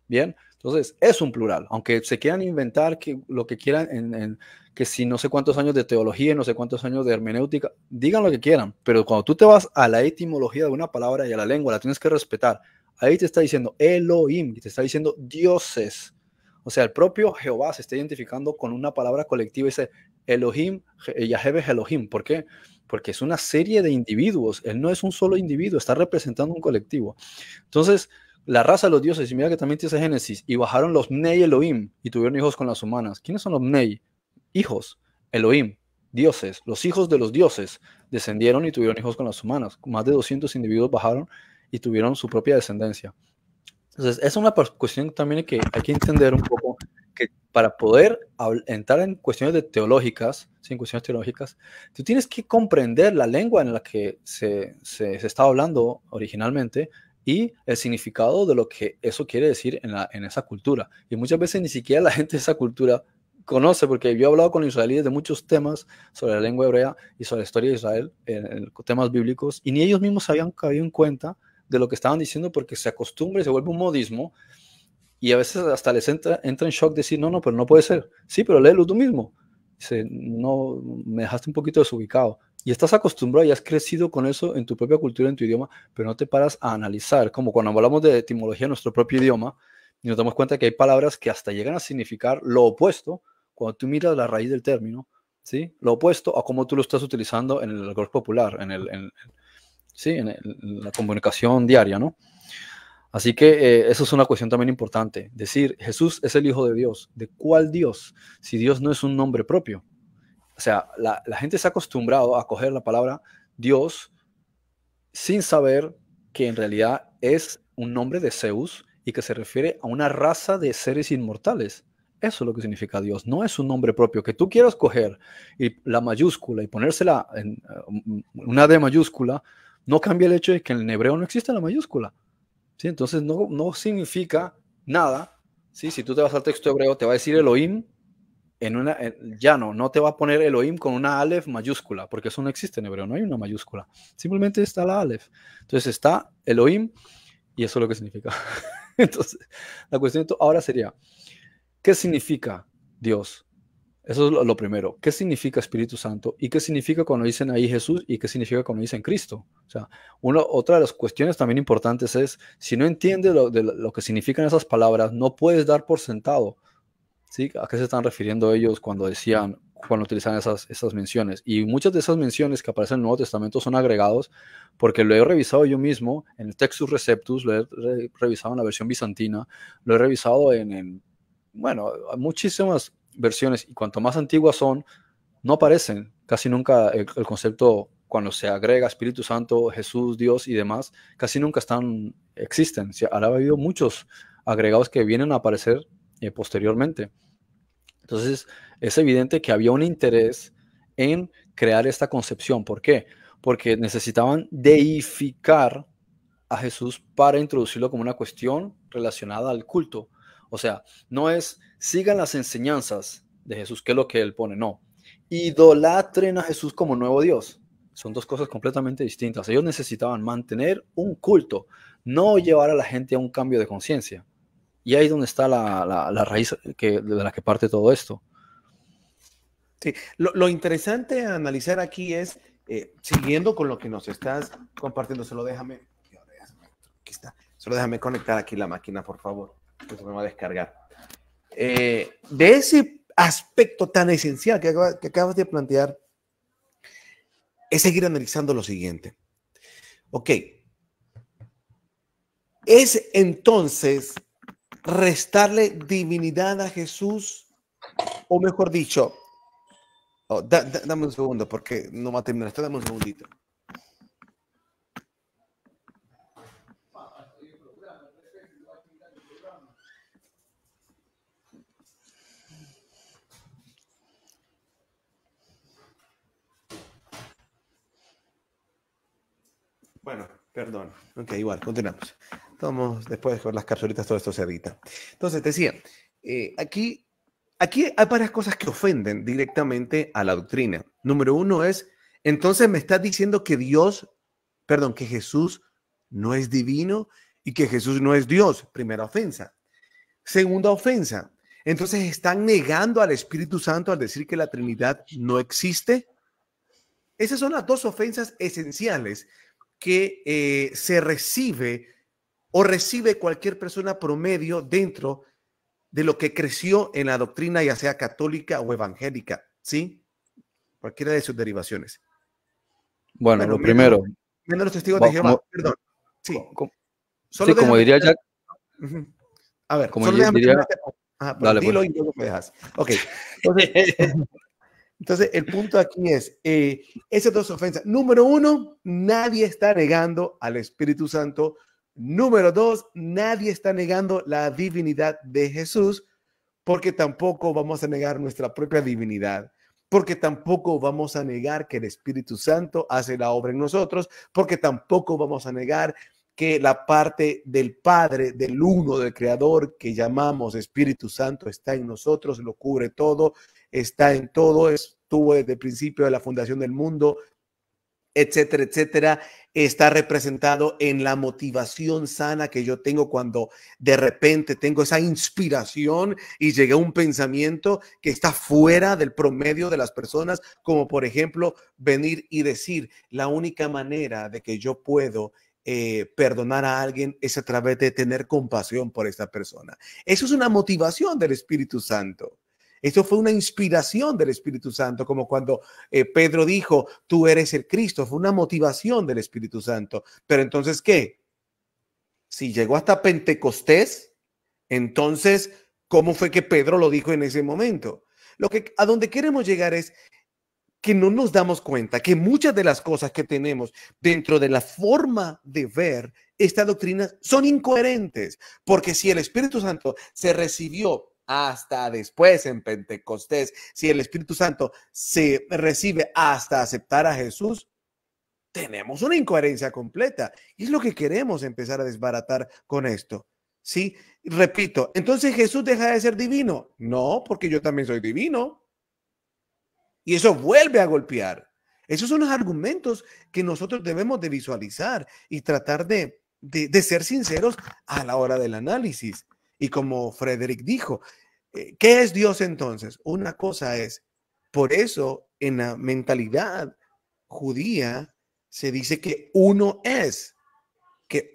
Bien, entonces es un plural. Aunque se quieran inventar lo que quieran, que si no sé cuántos años de teología, no sé cuántos años de hermenéutica, digan lo que quieran. Pero cuando tú te vas a la etimología de una palabra y a la lengua, la tienes que respetar. Ahí te está diciendo Elohim, te está diciendo dioses. O sea, el propio Jehová se está identificando con una palabra colectiva y dice Elohim, Yahweh Elohim. ¿Por qué? Porque es una serie de individuos. Él no es un solo individuo, está representando un colectivo. Entonces, la raza de los dioses, y mira que también dice Génesis, y bajaron los Bnei Elohim y tuvieron hijos con las humanas. ¿Quiénes son los Bnei? Hijos, Elohim, dioses. Los hijos de los dioses descendieron y tuvieron hijos con las humanas. Más de 200 individuos bajaron y tuvieron su propia descendencia. Entonces, es una cuestión también que hay que entender un poco, que para poder entrar en cuestiones teológicas, sin cuestiones teológicas, tú tienes que comprender la lengua en la que se estaba hablando originalmente y el significado de lo que eso quiere decir en esa cultura. Y muchas veces ni siquiera la gente de esa cultura conoce, porque yo he hablado con israelíes de muchos temas sobre la lengua hebrea y sobre la historia de Israel, en temas bíblicos, y ni ellos mismos habían caído en cuenta de lo que estaban diciendo porque se acostumbra y se vuelve un modismo y a veces hasta les entra en shock decir, no, pero no puede ser. Sí, pero léelo tú mismo. Dice, no, me dejaste un poquito desubicado. Y estás acostumbrado y has crecido con eso en tu propia cultura, en tu idioma, pero no te paras a analizar, como cuando hablamos de etimología en nuestro propio idioma y nos damos cuenta que hay palabras que hasta llegan a significar lo opuesto cuando tú miras la raíz del término. ¿sí? Lo opuesto a cómo tú lo estás utilizando en el argot popular, sí, en la comunicación diaria, ¿no? Así que eso es una cuestión también importante. Decir, Jesús es el Hijo de Dios. ¿De cuál Dios? Si Dios no es un nombre propio. O sea, la gente se ha acostumbrado a coger la palabra Dios sin saber que en realidad es un nombre de Zeus y que se refiere a una raza de seres inmortales. Eso es lo que significa Dios. No es un nombre propio. Que tú quieras coger y la mayúscula y ponérsela en una D mayúscula, no cambia el hecho de que en hebreo no existe la mayúscula. ¿Sí? Entonces no significa nada. ¿Sí? Si tú te vas al texto hebreo, te va a decir Elohim ya no te va a poner Elohim con una Aleph mayúscula, porque eso no existe en hebreo, no hay una mayúscula. Simplemente está la Aleph. Entonces está Elohim y eso es lo que significa. Entonces, la cuestión ahora sería, ¿qué significa Dios? Eso es lo primero. ¿Qué significa Espíritu Santo? ¿Y qué significa cuando dicen ahí Jesús? ¿Y qué significa cuando dicen Cristo? O sea, otra de las cuestiones también importantes es, si no entiendes lo que significan esas palabras, no puedes dar por sentado, ¿sí? ¿A qué se están refiriendo ellos cuando utilizan esas menciones? Y muchas de esas menciones que aparecen en el Nuevo Testamento son agregados, porque lo he revisado yo mismo en el Textus Receptus, lo he revisado en la versión bizantina, lo he revisado bueno, muchísimas versiones, y cuanto más antiguas son, no aparecen casi nunca el concepto, cuando se agrega Espíritu Santo, Jesús, Dios y demás, casi nunca existen. Ahora ha habido muchos agregados que vienen a aparecer posteriormente. Entonces, es evidente que había un interés en crear esta concepción. ¿Por qué? Porque necesitaban deificar a Jesús para introducirlo como una cuestión relacionada al culto. O sea, no es sigan las enseñanzas de Jesús, que es lo que él pone, no. Idolatren a Jesús como nuevo Dios. Son dos cosas completamente distintas. Ellos necesitaban mantener un culto, no llevar a la gente a un cambio de conciencia. Y ahí es donde está la raíz de la que parte todo esto. Sí, lo interesante a analizar aquí es, siguiendo con lo que nos estás compartiendo, aquí está, solo déjame conectar aquí la máquina, por favor, que se me va a descargar. De ese aspecto tan esencial que acabas de plantear, es seguir analizando lo siguiente. Ok, es entonces restarle divinidad a Jesús, o mejor dicho, dame un segundo porque no va a terminar esto, dame un segundito. Bueno, perdón. Ok, igual, continuamos. Después con las capsulitas, todo esto se edita. Entonces, decía, aquí hay varias cosas que ofenden directamente a la doctrina. Número uno es, entonces me estás diciendo que que Jesús no es divino y que Jesús no es Dios. Primera ofensa. Segunda ofensa. Entonces están negando al Espíritu Santo al decir que la Trinidad no existe. Esas son las dos ofensas esenciales que se recibe cualquier persona promedio dentro de lo que creció en la doctrina, ya sea católica o evangélica, ¿sí? Cualquiera de sus derivaciones. Bueno, lo primero. Menos los testigos de Jehová, perdón. Sí. Sí, como diría Jack. A ver, como diría. Dale, dilo pues. Y luego me dejas. Ok. Entonces, el punto aquí es, esas dos ofensas. Número uno, nadie está negando al Espíritu Santo. Número dos, nadie está negando la divinidad de Jesús, porque tampoco vamos a negar nuestra propia divinidad, porque tampoco vamos a negar que el Espíritu Santo hace la obra en nosotros, porque tampoco vamos a negar que la parte del Padre, del uno, del Creador, que llamamos Espíritu Santo, está en nosotros, lo cubre todo, está en todo, estuvo desde el principio de la fundación del mundo, etcétera, etcétera, está representado en la motivación sana que yo tengo cuando de repente tengo esa inspiración y llega un pensamiento que está fuera del promedio de las personas, como por ejemplo venir y decir, la única manera de que yo puedo perdonar a alguien es a través de tener compasión por esta persona. Eso es una motivación del Espíritu Santo. Eso fue una inspiración del Espíritu Santo, como cuando Pedro dijo, tú eres el Cristo. Fue una motivación del Espíritu Santo. Pero entonces, ¿qué? Si llegó hasta Pentecostés, entonces, ¿cómo fue que Pedro lo dijo en ese momento? A donde queremos llegar es que no nos damos cuenta que muchas de las cosas que tenemos dentro de la forma de ver esta doctrina son incoherentes, porque si el Espíritu Santo se recibió hasta después en Pentecostés, si el Espíritu Santo se recibe hasta aceptar a Jesús, tenemos una incoherencia completa. Y es lo que queremos empezar a desbaratar con esto. Sí, repito, entonces Jesús deja de ser divino. No, porque yo también soy divino. Y eso vuelve a golpear. Esos son los argumentos que nosotros debemos de visualizar y tratar de ser sinceros a la hora del análisis. Y como Frederick dijo, ¿qué es Dios entonces? Una cosa es, por eso en la mentalidad judía se dice que uno es, que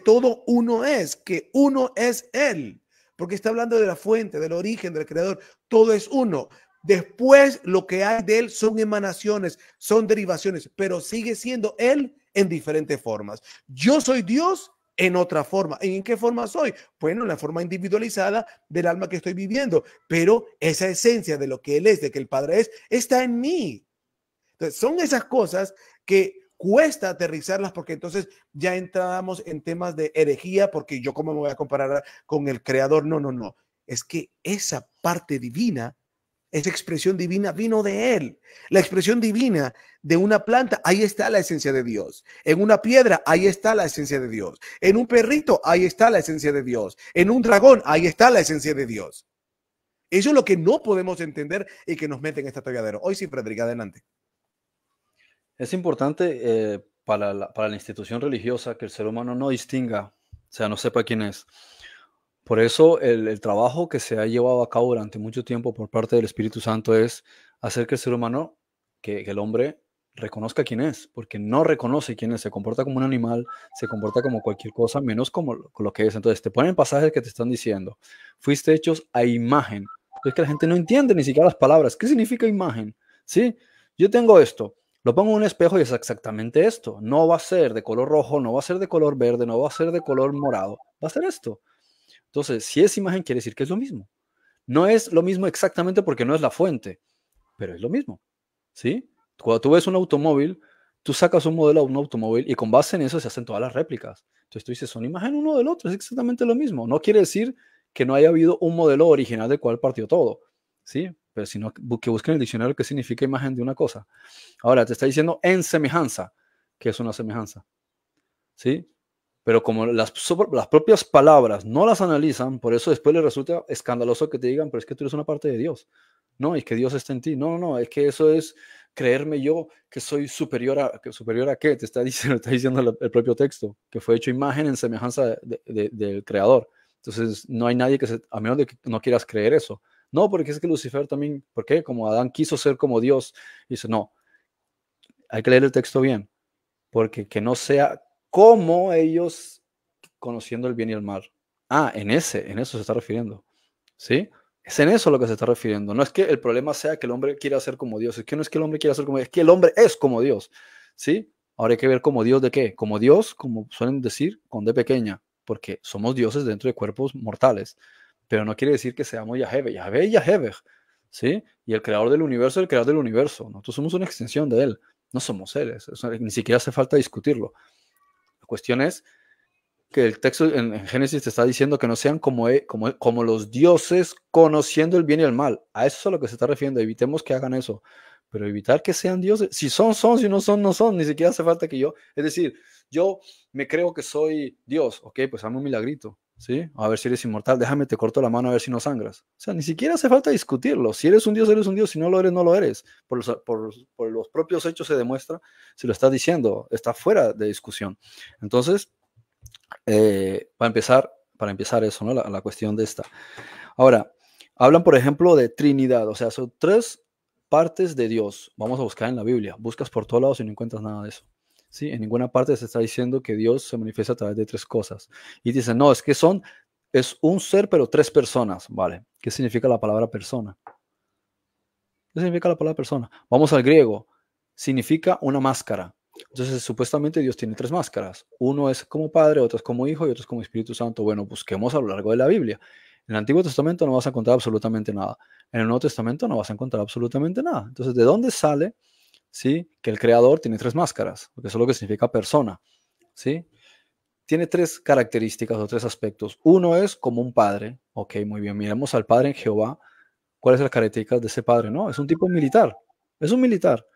todo uno es, que uno es Él. Porque está hablando de la fuente, del origen, del creador. Todo es uno. Después lo que hay de él son emanaciones, son derivaciones, pero sigue siendo él en diferentes formas. Yo soy Dios en otra forma. ¿Y en qué forma soy? Bueno, en la forma individualizada del alma que estoy viviendo, pero esa esencia de lo que él es, de que el Padre es, está en mí. Entonces, son esas cosas que cuesta aterrizarlas porque entonces ya entramos en temas de herejía, porque yo cómo me voy a comparar con el creador. No. Es que esa parte divina, esa expresión divina vino de él. La expresión divina de una planta, ahí está la esencia de Dios. En una piedra, ahí está la esencia de Dios. En un perrito, ahí está la esencia de Dios. En un dragón, ahí está la esencia de Dios. Eso es lo que no podemos entender y que nos mete en este atolladero. Hoy sí, Frederick, adelante. Es importante para la institución religiosa que el ser humano no distinga, o sea, no sepa quién es. Por eso el trabajo que se ha llevado a cabo durante mucho tiempo por parte del Espíritu Santo es hacer que el ser humano, que el hombre, reconozca quién es, porque no reconoce quién es, se comporta como un animal, se comporta como cualquier cosa, menos como lo que es. Entonces te ponen pasajes que te están diciendo, fuiste hechos a imagen. Es que la gente no entiende ni siquiera las palabras. ¿Qué significa imagen? ¿Sí? Yo tengo esto, lo pongo en un espejo y es exactamente esto. No va a ser de color rojo, no va a ser de color verde, no va a ser de color morado, va a ser esto. Entonces, si es imagen, quiere decir que es lo mismo. No es lo mismo exactamente porque no es la fuente, pero es lo mismo, ¿sí? Cuando tú ves un automóvil, tú sacas un modelo de un automóvil y con base en eso se hacen todas las réplicas. Entonces tú dices, son imagen uno del otro, es exactamente lo mismo. No quiere decir que no haya habido un modelo original del cual partió todo, ¿sí? Pero si no, que busquen en el diccionario qué significa imagen de una cosa. Ahora, te está diciendo en semejanza, que es una semejanza, ¿sí? Pero como las propias palabras no las analizan, por eso después les resulta escandaloso que te digan, pero es que tú eres una parte de Dios. No, es que Dios está en ti. No, es que eso es creerme yo que soy superior a qué, te está diciendo el propio texto, que fue hecho imagen en semejanza del Creador. Entonces no hay nadie a menos de que no quieras creer eso. No, porque es que Lucifer también, ¿por qué? Como Adán quiso ser como Dios. Dice, no, hay que leer el texto bien, porque que no sea como ellos conociendo el bien y el mal. En eso se está refiriendo, ¿sí? Es en eso lo que se está refiriendo. No es que el problema sea que el hombre quiera ser como Dios, es que no es que el hombre quiera ser como Dios, es que el hombre es como Dios, ¿sí? Ahora hay que ver como Dios de qué, como Dios, como suelen decir, con D pequeña, porque somos dioses dentro de cuerpos mortales, pero no quiere decir que seamos Yahvé y Yahvé, ¿sí? Y el creador del universo es el creador del universo. Nosotros somos una extensión de él, no somos él, eso ni siquiera hace falta discutirlo. La cuestión es que el texto en Génesis te está diciendo que no sean como los dioses conociendo el bien y el mal. A eso es a lo que se está refiriendo. Evitemos que hagan eso. Pero evitar que sean dioses. Si son, si no son, no son. Ni siquiera hace falta que yo. Es decir, yo me creo que soy Dios. Ok, pues hazme un milagrito. ¿Sí? A ver si eres inmortal. Déjame, te corto la mano a ver si no sangras. O sea, ni siquiera hace falta discutirlo. Si eres un Dios, eres un Dios. Si no lo eres, no lo eres. Por los propios hechos se demuestra. Si lo estás diciendo, está fuera de discusión. Entonces, para empezar eso, ¿no? La cuestión de esta. Ahora, hablan, por ejemplo, de Trinidad, o sea, son 3 partes de Dios. Vamos a buscar en la Biblia. Buscas por todos lados y no encuentras nada de eso. ¿Sí? En ninguna parte se está diciendo que Dios se manifiesta a través de 3 cosas. Y dicen, no, es que son es un ser, pero tres personas, ¿vale? ¿Qué significa la palabra persona? ¿Qué significa la palabra persona? Vamos al griego. Significa una máscara. Entonces, supuestamente Dios tiene tres máscaras. Uno es como Padre, otro es como Hijo y otro es como Espíritu Santo. Bueno, busquemos a lo largo de la Biblia. En el Antiguo Testamento no vas a encontrar absolutamente nada. En el Nuevo Testamento no vas a encontrar absolutamente nada. Entonces, ¿de dónde sale, sí, que el Creador tiene tres máscaras? Porque eso es lo que significa persona, ¿sí? Tiene tres características o tres aspectos. Uno es como un padre. Ok, muy bien. Miremos al Padre en Jehová. ¿Cuál es la característica de ese padre? No, es un tipo militar. Es un militar.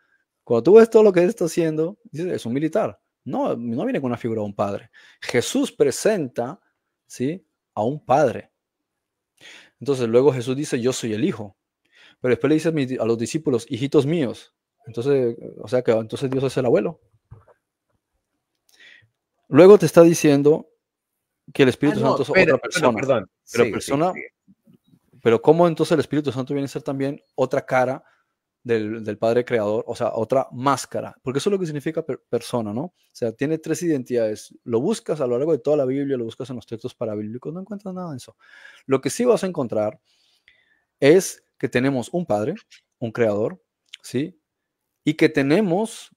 Cuando tú ves todo lo que él está haciendo, dices, es un militar. No, no viene con una figura de un padre. Jesús presenta, ¿sí?, a un padre. Entonces luego Jesús dice, yo soy el hijo. Pero después le dice a los discípulos, hijitos míos. Entonces, o sea que entonces Dios es el abuelo. Luego te está diciendo que el Espíritu Santo es otra persona. Perdón. Pero Sigue, persona, sigue. pero ¿cómo entonces el Espíritu Santo viene a ser también otra cara del Padre Creador? O sea, otra máscara. Porque eso es lo que significa persona, ¿no? O sea, tiene tres identidades. Lo buscas a lo largo de toda la Biblia, lo buscas en los textos parabíblicos, no encuentras nada de eso. Lo que sí vas a encontrar es que tenemos un Padre, un Creador, ¿sí? Y que tenemos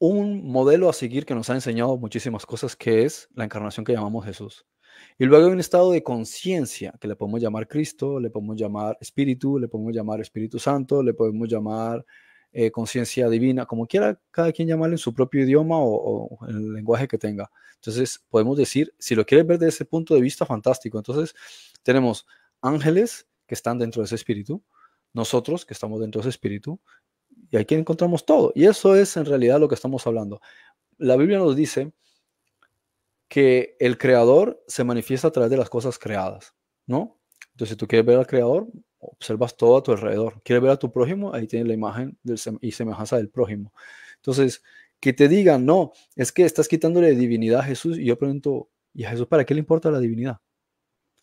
un modelo a seguir que nos ha enseñado muchísimas cosas, que es la encarnación que llamamos Jesús. Y luego hay un estado de conciencia que le podemos llamar Cristo, le podemos llamar Espíritu, le podemos llamar Espíritu Santo, le podemos llamar conciencia divina, como quiera cada quien llamarle en su propio idioma o en el lenguaje que tenga. Entonces podemos decir, si lo quieres ver desde ese punto de vista, fantástico. Entonces tenemos ángeles que están dentro de ese espíritu, nosotros que estamos dentro de ese espíritu, y aquí encontramos todo. Y eso es en realidad lo que estamos hablando. La Biblia nos dice que el creador se manifiesta a través de las cosas creadas, ¿no? Entonces, si tú quieres ver al creador, observas todo a tu alrededor. ¿Quieres ver a tu prójimo? Ahí tienes la imagen y semejanza del prójimo. Entonces, que te digan, no, es que estás quitándole divinidad a Jesús. Y yo pregunto, ¿y a Jesús para qué le importa la divinidad?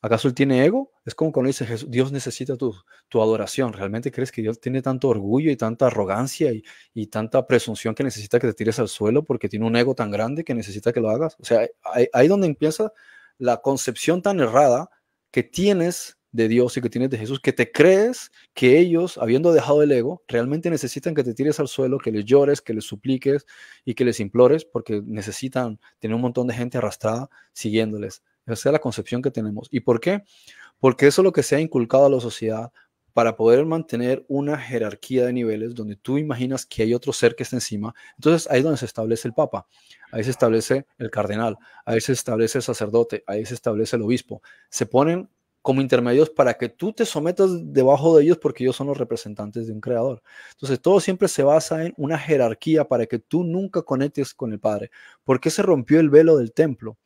¿Acaso él tiene ego? Es como cuando dice Jesús, Dios necesita tu adoración. ¿Realmente crees que Dios tiene tanto orgullo y tanta arrogancia y tanta presunción que necesita que te tires al suelo porque tiene un ego tan grande que necesita que lo hagas? O sea, ahí donde empieza la concepción tan errada que tienes de Dios y que tienes de Jesús, que te crees que ellos, habiendo dejado el ego, realmente necesitan que te tires al suelo, que les llores, que les supliques y que les implores porque necesitan tener un montón de gente arrastrada siguiéndoles. Esa es la concepción que tenemos. ¿Y por qué? Porque eso es lo que se ha inculcado a la sociedad para poder mantener una jerarquía de niveles donde tú imaginas que hay otro ser que está encima. Entonces ahí es donde se establece el papa, ahí se establece el cardenal, ahí se establece el sacerdote, ahí se establece el obispo. Se ponen como intermedios para que tú te sometas debajo de ellos porque ellos son los representantes de un creador. Entonces todo siempre se basa en una jerarquía para que tú nunca conectes con el Padre. ¿Por qué se rompió el velo del templo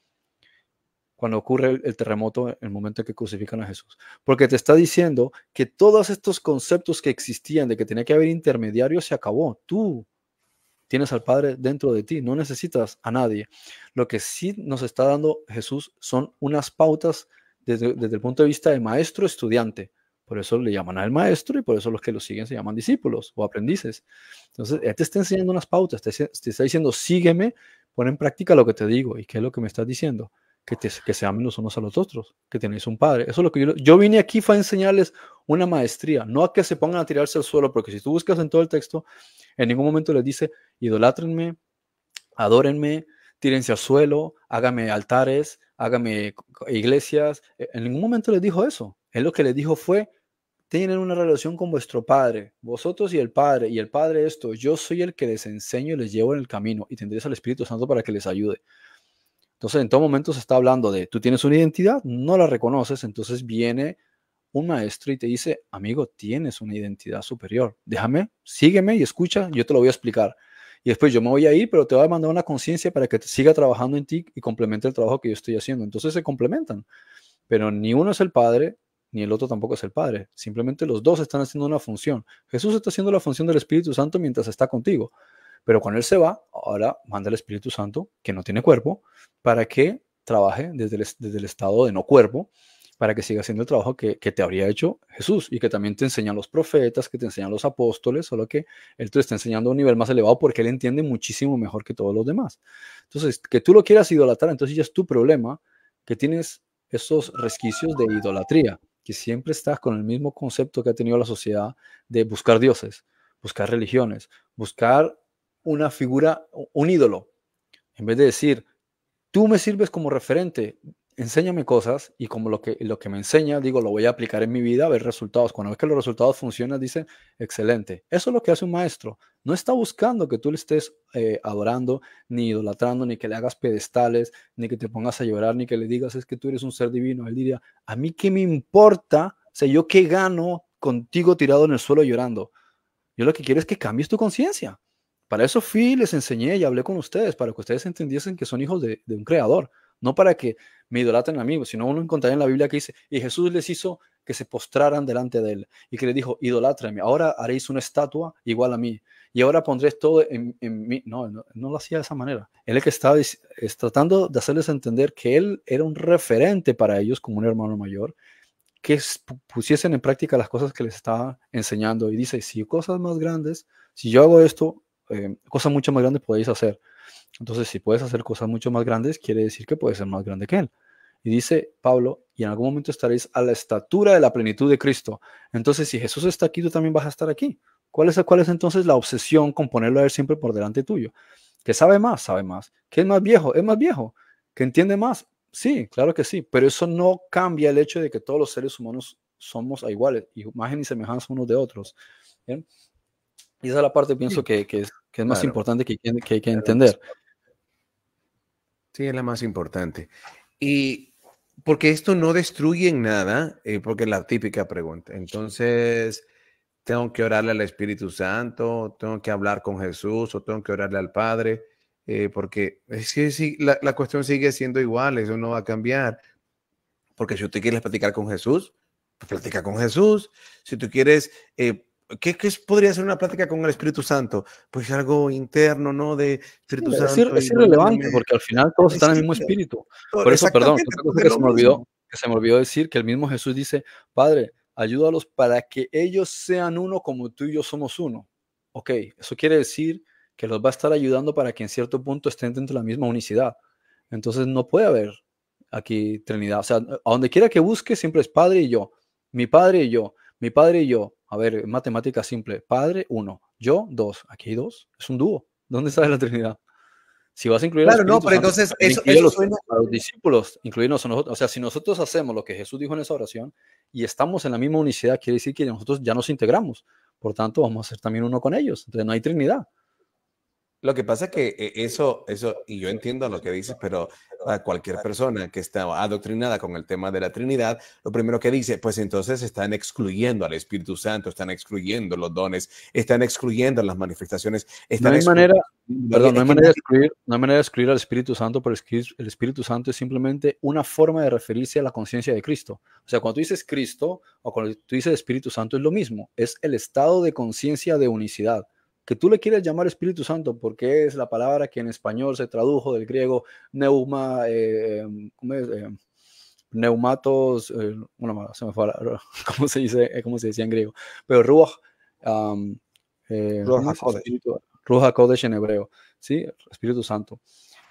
cuando ocurre el terremoto en el momento en que crucifican a Jesús? Porque te está diciendo que todos estos conceptos que existían de que tenía que haber intermediarios se acabó. Tú tienes al Padre dentro de ti, no necesitas a nadie. Lo que sí nos está dando Jesús son unas pautas desde el punto de vista de maestro-estudiante. Por eso le llaman al maestro y por eso los que lo siguen se llaman discípulos o aprendices. Entonces, él te está enseñando unas pautas, te está diciendo, sígueme, pon en práctica lo que te digo. ¿Y qué es lo que me estás diciendo? Que se amen los unos a los otros, que tenéis un padre. Eso es lo que yo vine aquí fue a enseñarles una maestría, no a que se pongan a tirarse al suelo, porque si tú buscas en todo el texto, en ningún momento les dice, idolátrenme, adórenme, tírense al suelo, hágame altares, hágame iglesias. En ningún momento les dijo eso. Él lo que les dijo fue, tienen una relación con vuestro Padre, vosotros y el Padre esto, yo soy el que les enseño y les llevo en el camino, y tendréis al Espíritu Santo para que les ayude. Entonces, en todo momento se está hablando de, tú tienes una identidad, no la reconoces, entonces viene un maestro y te dice, amigo, tienes una identidad superior, déjame, sígueme y escucha, yo te lo voy a explicar. Y después yo me voy a ir, pero te voy a mandar una conciencia para que te siga trabajando en ti y complemente el trabajo que yo estoy haciendo. Entonces se complementan, pero ni uno es el Padre, ni el otro tampoco es el Padre. Simplemente los dos están haciendo una función. Jesús está haciendo la función del Espíritu Santo mientras está contigo. Pero cuando Él se va, ahora manda el Espíritu Santo, que no tiene cuerpo, para que trabaje desde el estado de no cuerpo, para que siga haciendo el trabajo que te habría hecho Jesús y que también te enseñan los profetas, que te enseñan los apóstoles, solo que Él te está enseñando a un nivel más elevado porque Él entiende muchísimo mejor que todos los demás. Entonces, que tú lo quieras idolatrar, entonces ya es tu problema, que tienes esos resquicios de idolatría, que siempre estás con el mismo concepto que ha tenido la sociedad de buscar dioses, buscar religiones, buscar una figura, un ídolo, en vez de decir, tú me sirves como referente, enséñame cosas y como lo que me enseña, digo, lo voy a aplicar en mi vida, a ver resultados. Cuando ves que los resultados funcionan, dice, excelente. Eso es lo que hace un maestro. No está buscando que tú le estés adorando, ni idolatrando, ni que le hagas pedestales, ni que te pongas a llorar, ni que le digas, es que tú eres un ser divino. Él diría, a mí qué me importa, o sea, yo qué gano contigo tirado en el suelo llorando. Yo lo que quiero es que cambies tu conciencia. Para eso fui, les enseñé y hablé con ustedes, para que ustedes entendiesen que son hijos de un creador, no para que me idolatren a mí, sino uno encontraría en la Biblia que dice, y Jesús les hizo que se postraran delante de él, y que le dijo, idolátrenme, ahora haréis una estatua igual a mí, y ahora pondréis todo en mí. No lo hacía de esa manera. Él es que estaba tratando de hacerles entender que él era un referente para ellos como un hermano mayor, que pusiesen en práctica las cosas que les estaba enseñando, y dice, si cosas más grandes, si yo hago esto, cosas mucho más grandes podéis hacer. Entonces, si puedes hacer cosas mucho más grandes, quiere decir que puedes ser más grande que él. Y dice Pablo, y en algún momento estaréis a la estatura de la plenitud de Cristo. Entonces, si Jesús está aquí, tú también vas a estar aquí. ¿Cuál es entonces la obsesión con ponerlo a él siempre por delante tuyo? ¿Que sabe más? Sabe más. ¿Que es más viejo? Es más viejo. ¿Que entiende más? Sí, claro que sí. Pero eso no cambia el hecho de que todos los seres humanos somos iguales, imagen y semejanza unos de otros. ¿Bien? Y esa es la parte, pienso, que es más importante que hay que entender. Sí, es la más importante. Y porque esto no destruye en nada, porque es la típica pregunta. Entonces, tengo que orarle al Espíritu Santo, tengo que hablar con Jesús o tengo que orarle al Padre, porque es que sí, la cuestión sigue siendo igual, eso no va a cambiar. Porque si tú quieres platicar con Jesús, pues platica con Jesús. Si tú quieres... ¿Qué podría ser una plática con el Espíritu Santo? Pues algo interno, ¿no? De Espíritu Santo. Es irrelevante, porque al final todos están en el mismo espíritu. Por eso, perdón, otra cosa que se me olvidó decir, que el mismo Jesús dice, Padre, ayúdalos para que ellos sean uno como tú y yo somos uno. Ok, eso quiere decir que los va a estar ayudando para que en cierto punto estén dentro de la misma unicidad. Entonces no puede haber aquí Trinidad. O sea, a donde quiera que busque, siempre es Padre y yo. Mi Padre y yo. Mi Padre y yo. A ver, matemática simple. Padre, 1. Yo, 2. Aquí hay 2. Es un dúo. ¿Dónde está la Trinidad? Si vas a incluir claro, no, pero entonces eso suena... a los discípulos, incluirnos a nosotros. O sea, si nosotros hacemos lo que Jesús dijo en esa oración y estamos en la misma unicidad, quiere decir que nosotros ya nos integramos. Por tanto, vamos a ser también uno con ellos. Entonces, no hay Trinidad. Lo que pasa es que eso, y yo entiendo lo que dices, pero a cualquier persona que está adoctrinada con el tema de la Trinidad, lo primero que dice, pues entonces están excluyendo al Espíritu Santo, están excluyendo los dones, están excluyendo las manifestaciones. No hay manera de excluir al Espíritu Santo, pero el Espíritu Santo es simplemente una forma de referirse a la conciencia de Cristo. O sea, cuando tú dices Cristo o cuando tú dices Espíritu Santo es lo mismo, es el estado de conciencia de unicidad. Que tú le quieres llamar Espíritu Santo porque es la palabra que en español se tradujo del griego neuma, neumatos, bueno, se me fue ¿cómo se decía en griego? Pero ruach, Ruach HaKodesh en hebreo, ¿sí? Espíritu Santo.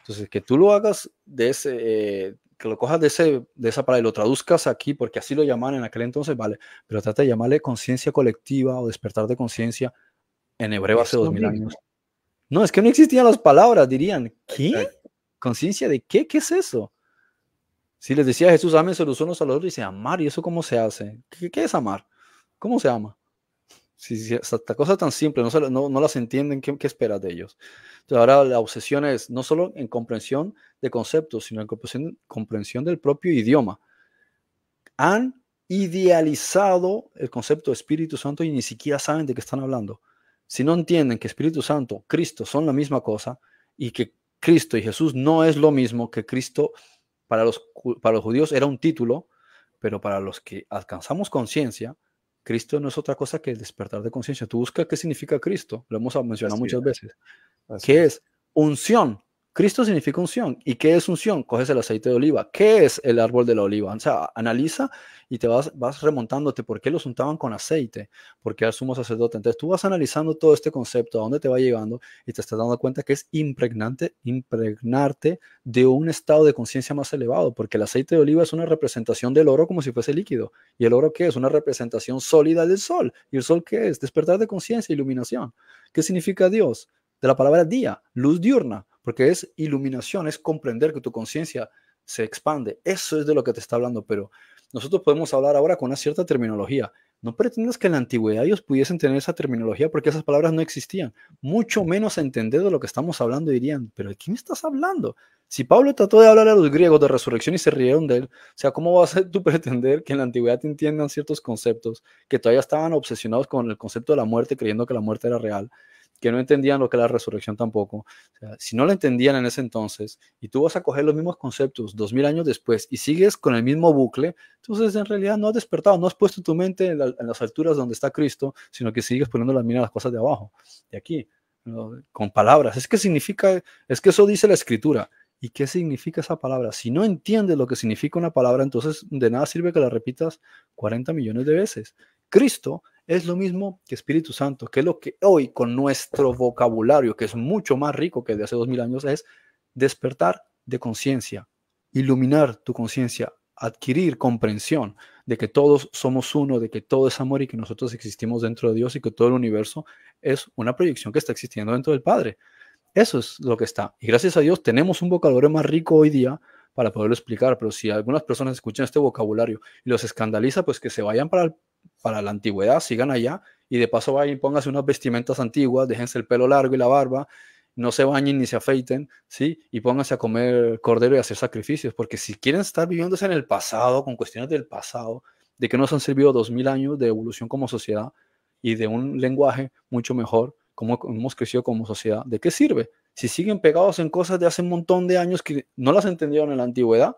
Entonces, que tú lo hagas de ese, que lo cojas de esa palabra y lo traduzcas aquí, porque así lo llamaban en aquel entonces, vale, pero trata de llamarle conciencia colectiva o despertar de conciencia. En hebreo hace 2000 años. No, es que no existían las palabras, dirían, ¿qué? ¿Conciencia de qué? ¿Qué es eso? Si les decía a Jesús, ámense los unos a los otros, dice, amar, ¿y eso cómo se hace? ¿Qué es amar? ¿Cómo se ama? Si esta cosa tan simple, no las entienden, ¿qué esperas de ellos? Entonces ahora la obsesión es no solo en comprensión de conceptos, sino en comprensión del propio idioma. Han idealizado el concepto de Espíritu Santo y ni siquiera saben de qué están hablando. Si no entienden que Espíritu Santo, Cristo son la misma cosa y que Cristo y Jesús no es lo mismo, que Cristo para los judíos era un título, pero para los que alcanzamos conciencia, Cristo no es otra cosa que el despertar de conciencia. Tú buscas qué significa Cristo, lo hemos mencionado muchas veces. ¿Qué es? Unción. Cristo significa unción. ¿Y qué es unción? Coges el aceite de oliva. ¿Qué es el árbol de la oliva? O sea, analiza y te vas remontándote. ¿Por qué los untaban con aceite? ¿Por qué al sumo sacerdote? Entonces tú vas analizando todo este concepto, a dónde te va llegando y te estás dando cuenta que es impregnarte de un estado de conciencia más elevado, porque el aceite de oliva es una representación del oro como si fuese líquido. ¿Y el oro qué es? Una representación sólida del sol. ¿Y el sol qué es? Despertar de conciencia, iluminación. ¿Qué significa Dios? De la palabra día, luz diurna, porque es iluminación, es comprender que tu conciencia se expande. Eso es de lo que te está hablando, pero nosotros podemos hablar ahora con una cierta terminología. No pretendas que en la antigüedad ellos pudiesen tener esa terminología porque esas palabras no existían. Mucho menos entender de lo que estamos hablando dirían, ¿pero de qué me estás hablando? Si Pablo trató de hablar a los griegos de resurrección y se rieron de él, o sea, ¿cómo vas a tú pretender que en la antigüedad te entiendan ciertos conceptos que todavía estaban obsesionados con el concepto de la muerte, creyendo que la muerte era real? Que no entendían lo que era la resurrección tampoco. O sea, si no lo entendían en ese entonces y tú vas a coger los mismos conceptos 2000 años después y sigues con el mismo bucle, entonces en realidad no has despertado, no has puesto tu mente en las alturas donde está Cristo, sino que sigues poniendo la mira a las cosas de abajo, de aquí, ¿no? Con palabras. Es que eso dice la Escritura. ¿Y qué significa esa palabra? Si no entiendes lo que significa una palabra, entonces de nada sirve que la repitas 40 millones de veces. Cristo es lo mismo que Espíritu Santo, que es lo que hoy con nuestro vocabulario, que es mucho más rico que el de hace 2000 años, es despertar de conciencia, iluminar tu conciencia, adquirir comprensión de que todos somos uno, de que todo es amor y que nosotros existimos dentro de Dios y que todo el universo es una proyección que está existiendo dentro del Padre. Eso es lo que está. Y gracias a Dios tenemos un vocabulario más rico hoy día para poderlo explicar, pero si algunas personas escuchan este vocabulario y los escandaliza, pues que se vayan para la antigüedad, sigan allá y de paso vayan y pónganse unas vestimentas antiguas, déjense el pelo largo y la barba, no se bañen ni se afeiten, ¿sí? Y pónganse a comer cordero y a hacer sacrificios, porque si quieren estar viviéndose en el pasado, con cuestiones del pasado, de que nos han servido 2000 años de evolución como sociedad y de un lenguaje mucho mejor, como hemos crecido como sociedad, ¿de qué sirve? Si siguen pegados en cosas de hace un montón de años que no las entendieron en la antigüedad,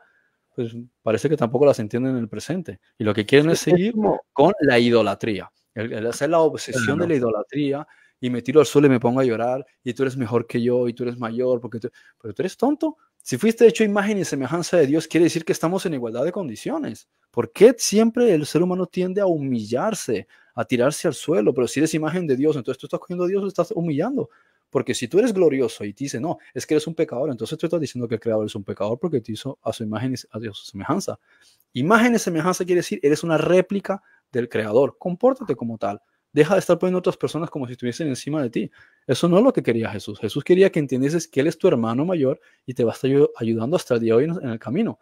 pues parece que tampoco las entienden en el presente. Y lo que quieren es seguir con la idolatría. El hacer la obsesión de la idolatría y me tiro al suelo y me pongo a llorar y tú eres mejor que yo y tú eres mayor, pero tú eres tonto. Si fuiste hecho imagen y semejanza de Dios, quiere decir que estamos en igualdad de condiciones. ¿Por qué siempre el ser humano tiende a humillarse, a tirarse al suelo? Pero si eres imagen de Dios, entonces tú estás cogiendo a Dios, lo estás humillando. Porque si tú eres glorioso y te dice, no, es que eres un pecador, entonces tú estás diciendo que el creador es un pecador porque te hizo a su imagen y a su semejanza. Imagen y semejanza quiere decir, eres una réplica del creador. Compórtate como tal. Deja de estar poniendo a otras personas como si estuviesen encima de ti. Eso no es lo que quería Jesús. Jesús quería que entendieses que Él es tu hermano mayor y te va a estar ayudando hasta el día de hoy en el camino.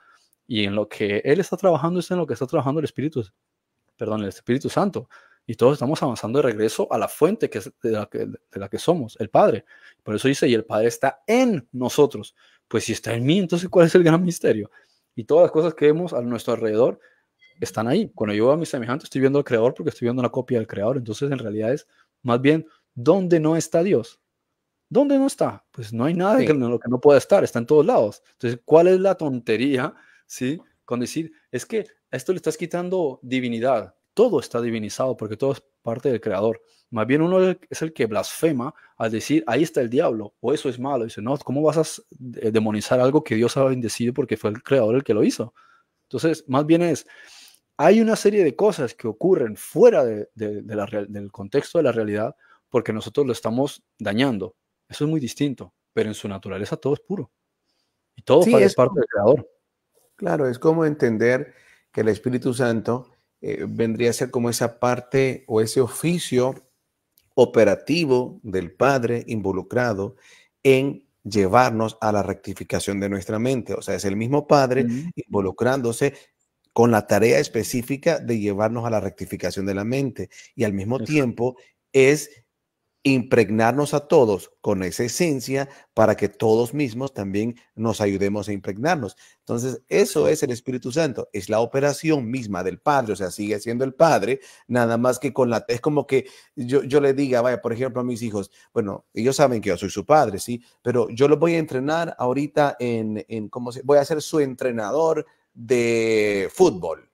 Y en lo que Él está trabajando es en lo que está trabajando el Espíritu Santo. Y todos estamos avanzando de regreso a la fuente que es de la que somos, el Padre. Por eso dice, y el Padre está en nosotros. Pues si está en mí, entonces ¿cuál es el gran misterio? Y todas las cosas que vemos a nuestro alrededor están ahí. Cuando yo veo a mis semejantes, estoy viendo al Creador porque estoy viendo una copia del Creador. Entonces, en realidad es más bien, ¿dónde no está Dios? ¿Dónde no está? Pues no hay nada de lo que no pueda estar, está en todos lados. Entonces, ¿cuál es la tontería? ¿Sí? Con decir, es que a esto le estás quitando divinidad. Todo está divinizado porque todo es parte del Creador. Más bien uno es el que blasfema al decir, ahí está el diablo, o eso es malo. Dice, no, ¿cómo vas a demonizar algo que Dios ha bendecido porque fue el Creador el que lo hizo? Entonces, más bien hay una serie de cosas que ocurren fuera del contexto de la realidad porque nosotros lo estamos dañando. Eso es muy distinto, pero en su naturaleza todo es puro. Y todo es parte del Creador. Claro, es como entender que el Espíritu Santo vendría a ser como esa parte o ese oficio operativo del Padre involucrado en llevarnos a la rectificación de nuestra mente. O sea, es el mismo Padre involucrándose con la tarea específica de llevarnos a la rectificación de la mente y al mismo tiempo es impregnarnos a todos con esa esencia para que todos mismos también nos ayudemos a impregnarnos. Entonces, eso es el Espíritu Santo, es la operación misma del Padre, o sea, sigue siendo el Padre, nada más que es como que yo le diga, vaya, por ejemplo, a mis hijos, bueno, ellos saben que yo soy su padre, sí, pero yo los voy a entrenar ahorita voy a ser su entrenador de fútbol.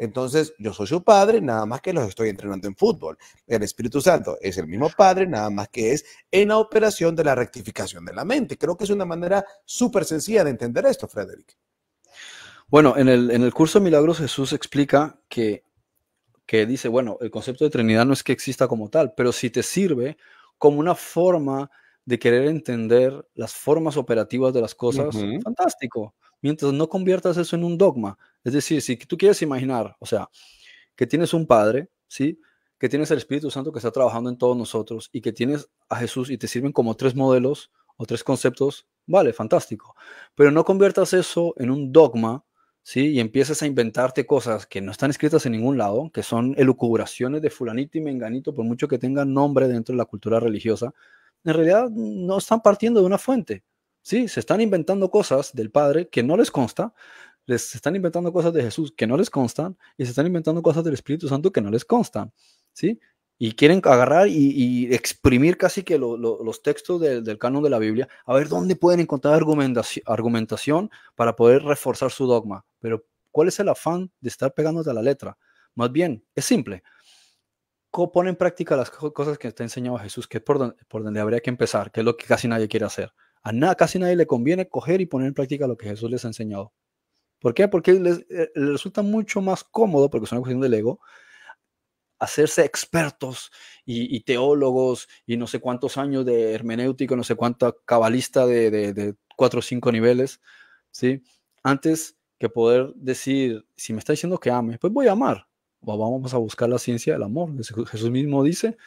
Entonces, yo soy su padre, nada más que los estoy entrenando en fútbol. El Espíritu Santo es el mismo padre, nada más que es en la operación de la rectificación de la mente. Creo que es una manera súper sencilla de entender esto, Frederick. Bueno, en el curso de Milagros Jesús explica que dice, bueno, el concepto de Trinidad no es que exista como tal, pero si te sirve como una forma de querer entender las formas operativas de las cosas, fantástico. Mientras no conviertas eso en un dogma. Es decir, si tú quieres imaginar, o sea, que tienes un Padre, ¿sí? Que tienes el Espíritu Santo que está trabajando en todos nosotros y que tienes a Jesús y te sirven como 3 modelos o 3 conceptos, vale, fantástico. Pero no conviertas eso en un dogma, ¿sí? Y empieces a inventarte cosas que no están escritas en ningún lado, que son elucubraciones de fulanito y menganito, por mucho que tengan nombre dentro de la cultura religiosa. En realidad no están partiendo de una fuente, ¿sí? Se están inventando cosas del Padre que no les consta, les están inventando cosas de Jesús que no les constan y se están inventando cosas del Espíritu Santo que no les constan, ¿sí? Y quieren agarrar y exprimir casi que los textos del canon de la Biblia, a ver dónde pueden encontrar argumentación para poder reforzar su dogma. Pero, ¿cuál es el afán de estar pegándote a la letra? Más bien, es simple. Pone en práctica las cosas que te ha enseñado Jesús, que es por donde habría que empezar, que es lo que casi nadie quiere hacer. Casi nadie le conviene coger y poner en práctica lo que Jesús les ha enseñado. ¿Por qué? Porque les resulta mucho más cómodo, porque es una cuestión del ego, hacerse expertos y teólogos y no sé cuántos años de hermenéutico, no sé cuánta cabalista de 4 o 5 niveles, ¿sí? Antes que poder decir, si me está diciendo que ame, pues voy a amar. O vamos a buscar la ciencia del amor. Jesús mismo dice,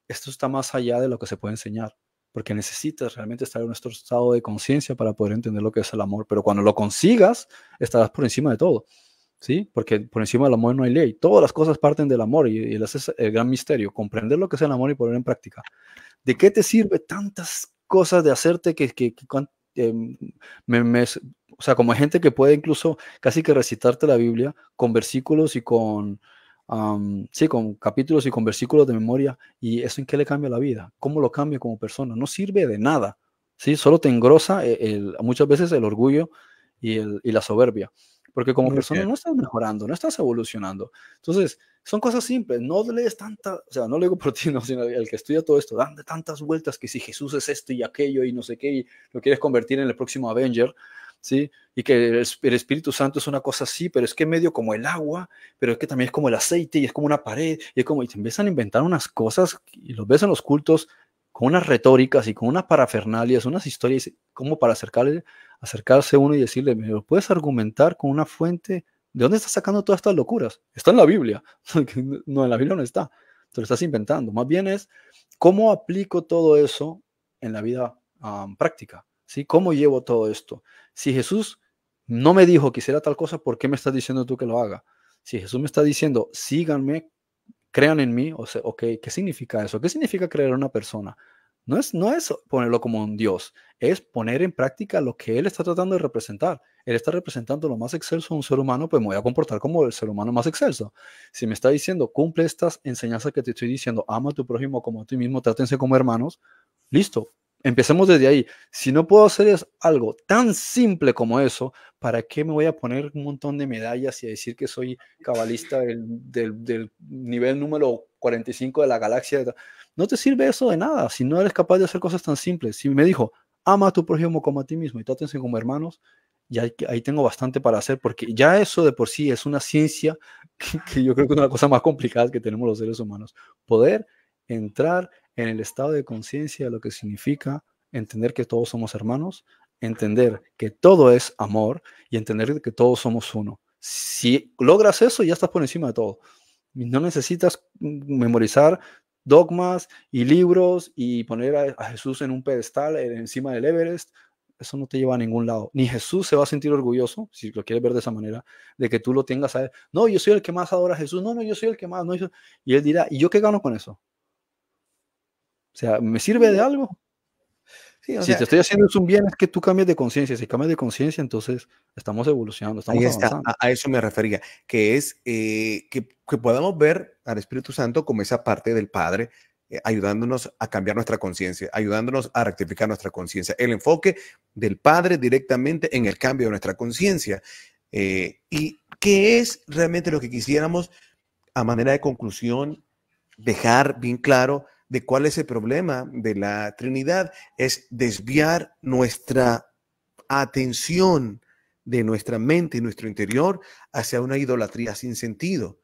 esto está más allá de lo que se puede enseñar, porque necesitas realmente estar en nuestro estado de conciencia para poder entender lo que es el amor. Pero cuando lo consigas, estarás por encima de todo, ¿sí? Porque por encima del amor no hay ley. Todas las cosas parten del amor y ese es el gran misterio, comprender lo que es el amor y ponerlo en práctica. ¿De qué te sirve tantas cosas de hacerte o sea, como hay gente que puede incluso casi que recitarte la Biblia con versículos y con capítulos y con versículos de memoria, y eso en qué le cambia la vida? ¿Cómo lo cambia como persona? No sirve de nada, ¿sí? Solo te engrosa muchas veces el orgullo y la soberbia, porque como persona no estás mejorando, no estás evolucionando. Entonces, son cosas simples, no lees o sea, no lo digo por ti, no, sino el que estudia todo esto, dan de tantas vueltas que si Jesús es esto y aquello y no sé qué, y lo quieres convertir en el próximo Avenger, ¿sí? Y que el Espíritu Santo es una cosa así, pero es que medio como el agua, pero es que también es como el aceite y es como una pared, y te empiezan a inventar unas cosas y los ves en los cultos con unas retóricas y con unas parafernalias, unas historias como para acercarse uno y decirle, ¿me lo puedes argumentar con una fuente? ¿De dónde estás sacando todas estas locuras? Está en la Biblia. No, en la Biblia no está. Te lo estás inventando. Más bien es, ¿cómo aplico todo eso en la vida práctica? ¿Sí? ¿Cómo llevo todo esto? Si Jesús no me dijo que hiciera tal cosa, ¿por qué me estás diciendo tú que lo haga? Si Jesús me está diciendo, síganme, crean en mí, ¿qué significa eso? ¿Qué significa creer en una persona? No es ponerlo como un Dios, es poner en práctica lo que Él está tratando de representar. Él está representando lo más excelso de un ser humano, pues me voy a comportar como el ser humano más excelso. Si me está diciendo, cumple estas enseñanzas que te estoy diciendo, ama a tu prójimo como a ti mismo, trátense como hermanos, listo. Empecemos desde ahí. Si no puedo hacer algo tan simple como eso, ¿para qué me voy a poner un montón de medallas y a decir que soy cabalista del nivel número 45 de la galaxia? No te sirve eso de nada si no eres capaz de hacer cosas tan simples. Si me dijo, ama a tu prójimo como a ti mismo y trátense como hermanos, ya ahí tengo bastante para hacer, porque ya eso de por sí es una ciencia que yo creo que es una de las cosas más complicadas que tenemos los seres humanos. Poder entrar en el estado de conciencia de lo que significa entender que todos somos hermanos, entender que todo es amor y entender que todos somos uno. Si logras eso, ya estás por encima de todo. No necesitas memorizar dogmas y libros y poner a Jesús en un pedestal encima del Everest. Eso no te lleva a ningún lado. Ni Jesús se va a sentir orgulloso, si lo quieres ver de esa manera, de que tú lo tengas a él. No, yo soy el que más adora a Jesús. No, yo soy el que más. No, y él dirá, ¿y yo qué gano con eso? O sea, ¿me sirve de algo? Sí, si te estoy haciendo un bien, es que tú cambies de conciencia. Si cambias de conciencia, entonces estamos evolucionando, estamos avanzando. A eso me refería, que es que podamos ver al Espíritu Santo como esa parte del Padre, ayudándonos a cambiar nuestra conciencia, ayudándonos a rectificar nuestra conciencia. El enfoque del Padre directamente en el cambio de nuestra conciencia. ¿Y qué es realmente lo que quisiéramos, a manera de conclusión, dejar bien claro de cuál es el problema de la Trinidad? Es desviar nuestra atención de nuestra mente y nuestro interior hacia una idolatría sin sentido,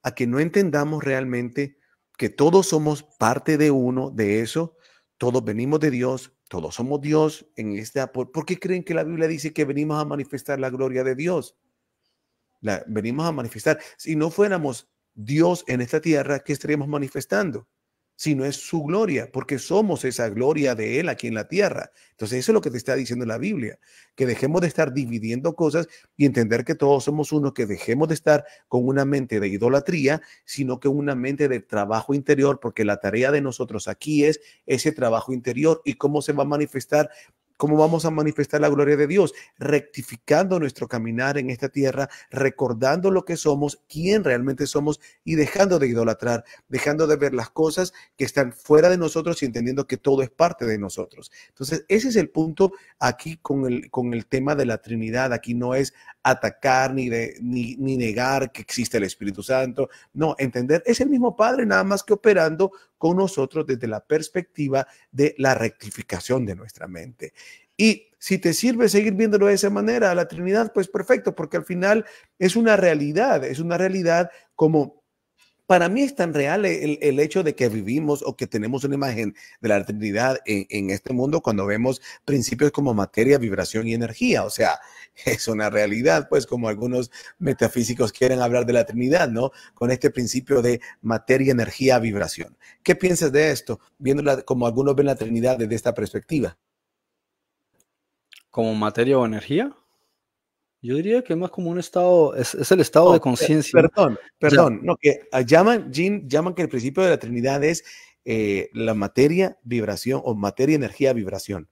a que no entendamos realmente que todos somos parte de uno, de eso, todos venimos de Dios, todos somos Dios en esta. ¿Por qué creen que la Biblia dice que venimos a manifestar la gloria de Dios? Venimos a manifestar. Si no fuéramos Dios en esta tierra, ¿qué estaríamos manifestando? Si no es su gloria, porque somos esa gloria de Él aquí en la tierra. Entonces eso es lo que te está diciendo la Biblia, que dejemos de estar dividiendo cosas y entender que todos somos uno, que dejemos de estar con una mente de idolatría, sino que una mente de trabajo interior, porque la tarea de nosotros aquí es ese trabajo interior. ¿Y cómo se va a manifestar? ¿Cómo vamos a manifestar la gloria de Dios? Rectificando nuestro caminar en esta tierra, recordando lo que somos, quién realmente somos y dejando de idolatrar, dejando de ver las cosas que están fuera de nosotros y entendiendo que todo es parte de nosotros. Entonces, ese es el punto aquí con el tema de la Trinidad. Aquí no es atacar ni negar que existe el Espíritu Santo. No, entender, es el mismo Padre, nada más que operando con nosotros desde la perspectiva de la rectificación de nuestra mente. Y si te sirve seguir viéndolo de esa manera, la Trinidad, pues perfecto, porque al final es una realidad como... Para mí es tan real el hecho de que vivimos o que tenemos una imagen de la Trinidad en este mundo cuando vemos principios como materia, vibración y energía. O sea, es una realidad, pues, como algunos metafísicos quieren hablar de la Trinidad, ¿no? Con este principio de materia, energía, vibración. ¿Qué piensas de esto? Viéndola como algunos ven la Trinidad desde esta perspectiva. ¿Como materia o energía? Yo diría que es más como un estado, es el estado de conciencia. Perdón, no, que llaman que el principio de la Trinidad es la materia, vibración o materia, energía, vibración.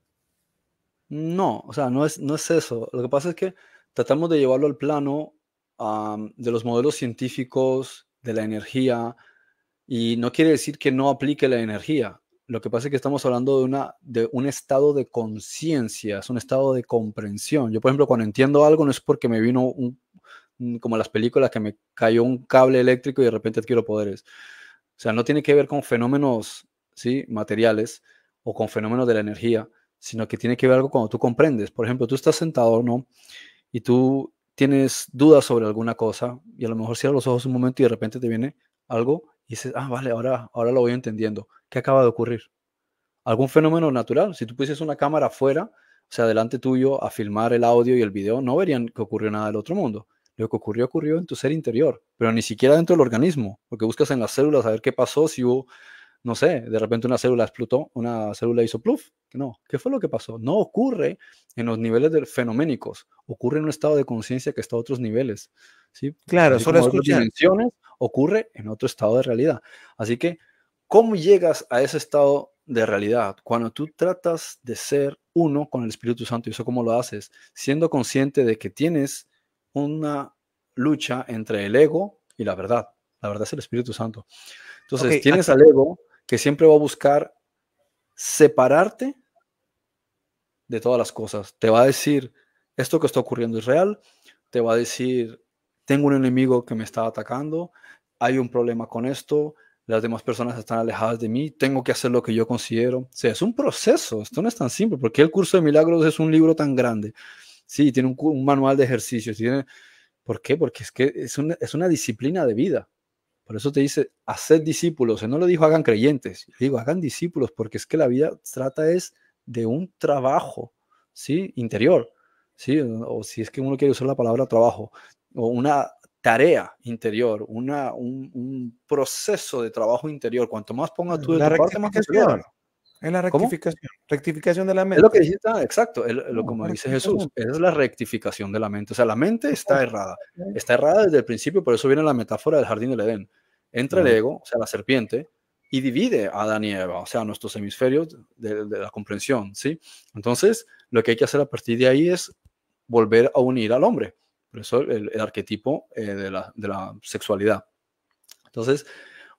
No, o sea, no es eso. Lo que pasa es que tratamos de llevarlo al plano de los modelos científicos, de la energía, y no quiere decir que no aplique la energía. Lo que pasa es que estamos hablando de un estado de conciencia, es un estado de comprensión. Yo, por ejemplo, cuando entiendo algo no es porque me vino como las películas que me cayó un cable eléctrico y de repente adquiero poderes. O sea, no tiene que ver con fenómenos, ¿sí?, materiales o con fenómenos de la energía, sino que tiene que ver algo cuando tú comprendes. Por ejemplo, tú estás sentado, ¿no? Y tú tienes dudas sobre alguna cosa y a lo mejor cierras los ojos un momento y de repente te viene algo y dices, vale, ahora lo voy entendiendo. ¿Qué acaba de ocurrir? ¿Algún fenómeno natural? Si tú pusieses una cámara afuera, o sea, delante tuyo, a filmar el audio y el video, no verían que ocurrió nada del otro mundo. Lo que ocurrió en tu ser interior, pero ni siquiera dentro del organismo, porque buscas en las células a ver qué pasó, si hubo, no sé, de repente una célula explotó, una célula hizo pluf. No, ¿qué fue lo que pasó? No ocurre en los niveles fenoménicos, ocurre en un estado de conciencia que está a otros niveles, ¿sí? Claro, así solo como otras escuchar. dimensiones, ocurre en otro estado de realidad. Así que, ¿cómo llegas a ese estado de realidad? Cuando tú tratas de ser uno con el Espíritu Santo, ¿y eso cómo lo haces? Siendo consciente de que tienes una lucha entre el ego y la verdad. La verdad es el Espíritu Santo. Entonces, tienes al ego que siempre va a buscar separarte de todas las cosas. Te va a decir, esto que está ocurriendo es real. Te va a decir, tengo un enemigo que me está atacando. Hay un problema con esto. Las demás personas están alejadas de mí. Tengo que hacer lo que yo considero. O sea, es un proceso. Esto no es tan simple. ¿Por qué el curso de milagros es un libro tan grande? Sí, tiene un manual de ejercicios. ¿Por qué? Porque es que es una disciplina de vida. Por eso te dice, haced discípulos. Él no lo dijo, hagan creyentes. Digo, hagan discípulos, porque es que la vida trata es de un trabajo, ¿sí?, interior, ¿sí? O si es que uno quiere usar la palabra trabajo, o una tarea interior, un proceso de trabajo interior. Cuanto más pongas tú de tu parte, más te logra. Es la rectificación. ¿Cómo? Rectificación de la mente. Es lo que dijiste, exacto, como dice Jesús, es la rectificación de la mente. O sea, la mente está errada desde el principio, por eso viene la metáfora del jardín del Edén. Entra el ego, o sea, la serpiente, y divide a Adán y Eva, o sea, nuestros hemisferios de la comprensión, ¿sí? Entonces, lo que hay que hacer a partir de ahí es volver a unir al hombre. Por eso el arquetipo de la sexualidad. Entonces,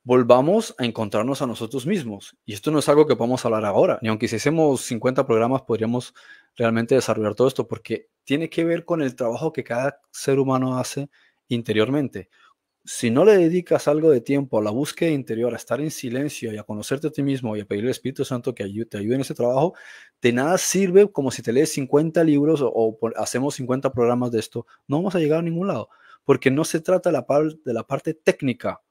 volvamos a encontrarnos a nosotros mismos. Y esto no es algo que podamos hablar ahora, ni aunque hiciésemos 50 programas podríamos realmente desarrollar todo esto, porque tiene que ver con el trabajo que cada ser humano hace interiormente. Si no le dedicas algo de tiempo a la búsqueda interior, a estar en silencio y a conocerte a ti mismo y a pedir al Espíritu Santo que te ayude en ese trabajo, de nada sirve como si te lees 50 libros o hacemos 50 programas de esto. No vamos a llegar a ningún lado, porque no se trata de la parte técnica,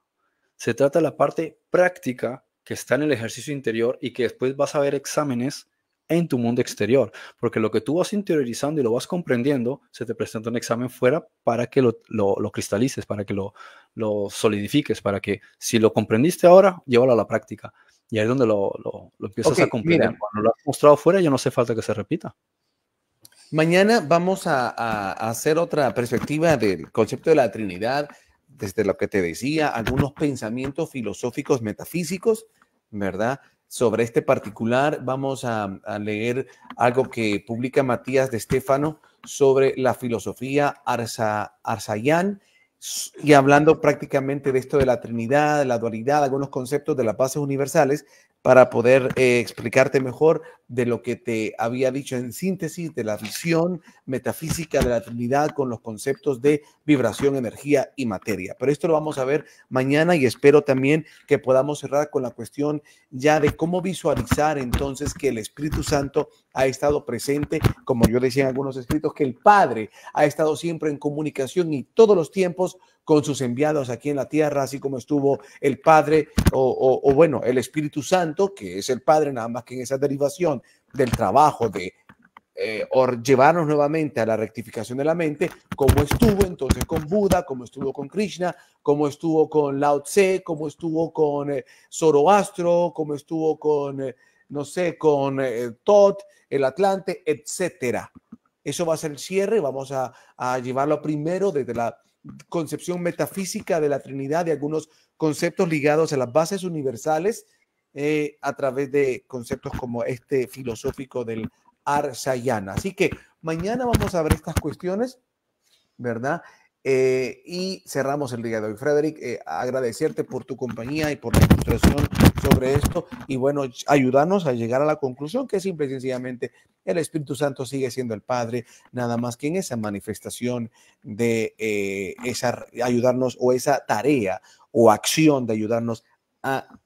se trata de la parte práctica que está en el ejercicio interior y que después vas a ver exámenes en tu mundo exterior, porque lo que tú vas interiorizando y lo vas comprendiendo, se te presenta un examen fuera para que lo cristalices, para que lo solidifiques, para que si lo comprendiste ahora, llévalo a la práctica. Y ahí es donde lo empiezas a comprender. Mira, cuando lo has mostrado fuera, ya no hace falta que se repita. Mañana vamos a hacer otra perspectiva del concepto de la Trinidad, desde lo que te decía, algunos pensamientos filosóficos metafísicos, ¿verdad? Sobre este particular vamos a leer algo que publica Matías de Estéfano sobre la filosofía Arsayán, y hablando prácticamente de esto de la Trinidad, de la dualidad, algunos conceptos de las bases universales, para poder explicarte mejor de lo que te había dicho en síntesis, de la visión metafísica de la Trinidad con los conceptos de vibración, energía y materia. Pero esto lo vamos a ver mañana y espero también que podamos cerrar con la cuestión ya de cómo visualizar entonces que el Espíritu Santo ha estado presente, como yo decía en algunos escritos, que el Padre ha estado siempre en comunicación y todos los tiempos con sus enviados aquí en la tierra, así como estuvo el Padre o bueno, el Espíritu Santo, que es el Padre, nada más que en esa derivación del trabajo de llevarnos nuevamente a la rectificación de la mente, como estuvo entonces con Buda, como estuvo con Krishna, como estuvo con Lao Tse, como estuvo con Zoroastro, como estuvo con, no sé, con Thoth, el Atlante, etcétera. Eso va a ser el cierre, vamos a llevarlo primero desde la concepción metafísica de la Trinidad, de algunos conceptos ligados a las bases universales a través de conceptos como este filosófico del Arsayana. Así que mañana vamos a ver estas cuestiones, ¿verdad? Y cerramos el día de hoy. Frederick, agradecerte por tu compañía y por la ilustración sobre esto y bueno, ayudarnos a llegar a la conclusión que simple y sencillamente el Espíritu Santo sigue siendo el Padre, nada más que en esa manifestación de ayudarnos o esa tarea o acción de ayudarnos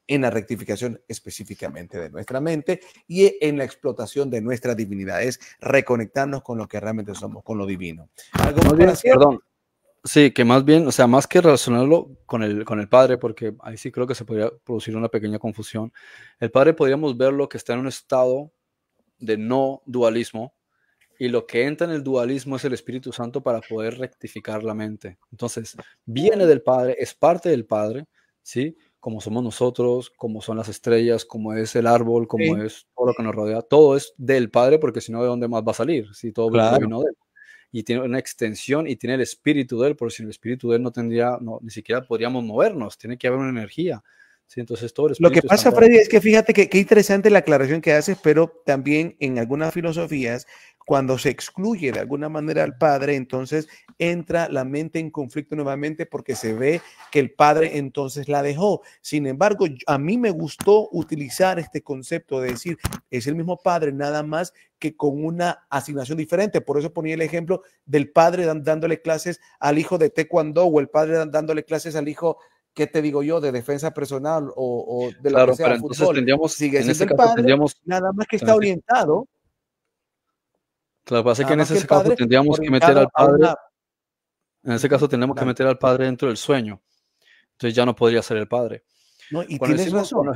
en la rectificación específicamente de nuestra mente y en la explotación de nuestra divinidad, es reconectarnos con lo que realmente somos, con lo divino. ¿Algo más para hacer? Perdón. Sí, que más bien, o sea, más que relacionarlo con el Padre, porque ahí sí creo que se podría producir una pequeña confusión. El Padre podríamos verlo que está en un estado de no dualismo y lo que entra en el dualismo es el Espíritu Santo para poder rectificar la mente. Entonces, viene del Padre, es parte del Padre, ¿sí? Como somos nosotros, como son las estrellas, como es el árbol, como es todo lo que nos rodea, todo es del Padre, porque si no, ¿de dónde más va a salir? Si todo vino de él. Y tiene una extensión y tiene el espíritu de él, porque sin el espíritu de él no tendría, ni siquiera podríamos movernos, tiene que haber una energía. ¿Sí? Entonces todo el espíritu. Lo que pasa, Freddy, es que fíjate que qué interesante la aclaración que haces, pero también en algunas filosofías, cuando se excluye de alguna manera al Padre, entonces entra la mente en conflicto nuevamente porque se ve que el Padre entonces la dejó. Sin embargo, a mí me gustó utilizar este concepto de decir, es el mismo Padre, nada más que con una asignación diferente. Por eso ponía el ejemplo del Padre dándole clases al hijo de Taekwondo o el Padre dándole clases al hijo, ¿qué te digo yo? De defensa personal o de lo que sea, pero fútbol. Sigue en siendo el Padre, nada más que está orientado. Claro, lo que pasa es que en ese caso tendríamos que meter al Padre. En ese caso tenemos que meter al Padre dentro del sueño. Entonces ya no podría ser el Padre. No, y tienes razón.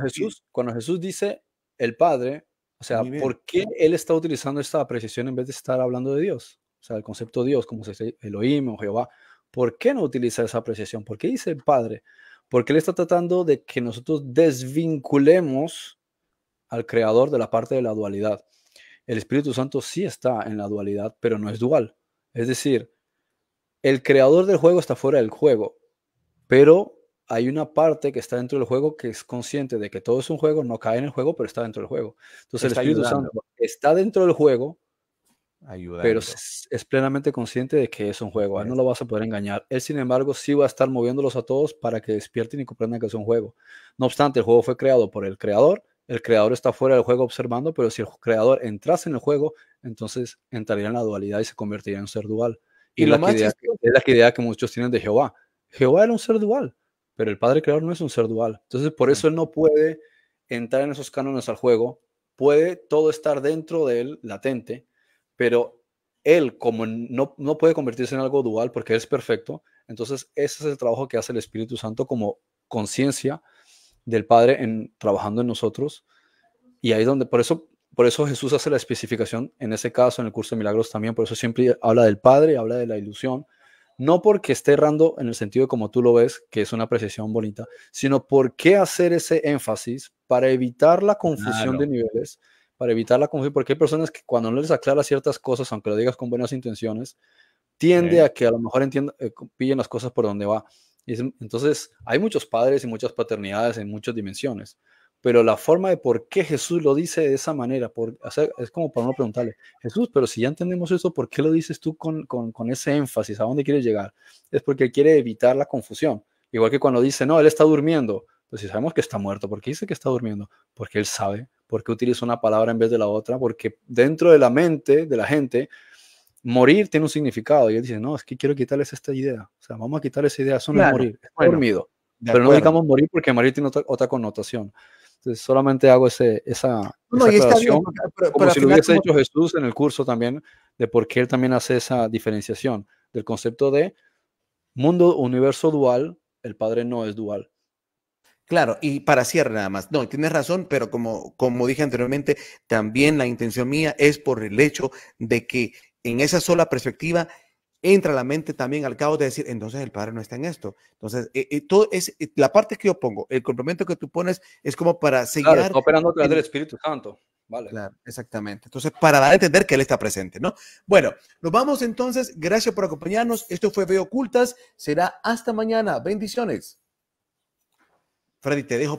Cuando Jesús dice el Padre, o sea, ¿por qué él está utilizando esta apreciación en vez de estar hablando de Dios? O sea, el concepto de Dios, como se dice Elohim o Jehová. ¿Por qué no utiliza esa apreciación? ¿Por qué dice el Padre? Porque él está tratando de que nosotros desvinculemos al Creador de la parte de la dualidad. El Espíritu Santo sí está en la dualidad, pero no es dual. Es decir, el creador del juego está fuera del juego, pero hay una parte que está dentro del juego que es consciente de que todo es un juego, no cae en el juego, pero está dentro del juego. Entonces el Espíritu Santo está dentro del juego, pero es plenamente consciente de que es un juego. A él no lo vas a poder engañar. Él, sin embargo, sí va a estar moviéndolos a todos para que despierten y comprendan que es un juego. No obstante, el juego fue creado por el creador, el creador está fuera del juego observando, pero si el creador entrase en el juego, entonces entraría en la dualidad y se convertiría en un ser dual. Y Y es lo la más idea, chistoso, es la idea que muchos tienen de Jehová. Jehová era un ser dual, pero el Padre Creador no es un ser dual. Entonces, por eso él no puede entrar en esos cánones al juego. Puede todo estar dentro de él, latente, pero él, como no puede convertirse en algo dual porque él es perfecto, entonces ese es el trabajo que hace el Espíritu Santo como conciencia del Padre trabajando en nosotros. Y ahí es donde, por eso Jesús hace la especificación en ese caso, en el curso de milagros también, por eso siempre habla del Padre, habla de la ilusión, no porque esté errando en el sentido de como tú lo ves, que es una apreciación bonita, sino por qué hacer ese énfasis para evitar la confusión de niveles, para evitar la confusión, porque hay personas que cuando no les aclara ciertas cosas, aunque lo digas con buenas intenciones, tiende a que a lo mejor pillen las cosas por donde va. Entonces, hay muchos padres y muchas paternidades en muchas dimensiones, pero la forma de por qué Jesús lo dice de esa manera, es como para uno preguntarle, Jesús, pero si ya entendemos eso, ¿por qué lo dices tú con ese énfasis? ¿A dónde quieres llegar? Es porque él quiere evitar la confusión. Igual que cuando dice, no, él está durmiendo. Pues si sabemos que está muerto, ¿por qué dice que está durmiendo? Porque él sabe. ¿Por qué utiliza una palabra en vez de la otra? Porque dentro de la mente de la gente, morir tiene un significado. Y él dice, no, es que quiero quitarles esta idea. O sea, vamos a quitar esa idea. Eso no es morir, está dormido. Pero no digamos morir porque morir tiene otra connotación. Entonces, solamente hago esa aclaración, como si lo hubiese hecho Jesús en el curso también, de por qué él también hace esa diferenciación del concepto de mundo, universo dual. El Padre no es dual. Claro, y para cierre nada más. No, tienes razón, pero como dije anteriormente, también la intención mía es por el hecho de que en esa sola perspectiva entra la mente también al cabo de decir, entonces el Padre no está en esto. Entonces, todo es la parte que yo pongo, el complemento que tú pones es como para sellar. Claro, está operando a través del Espíritu Santo. Vale. Claro, exactamente. Entonces, para dar a entender que Él está presente, ¿no? Bueno, nos vamos entonces. Gracias por acompañarnos. Esto fue Ve Ocultas. Será hasta mañana. Bendiciones. Freddy, te dejo.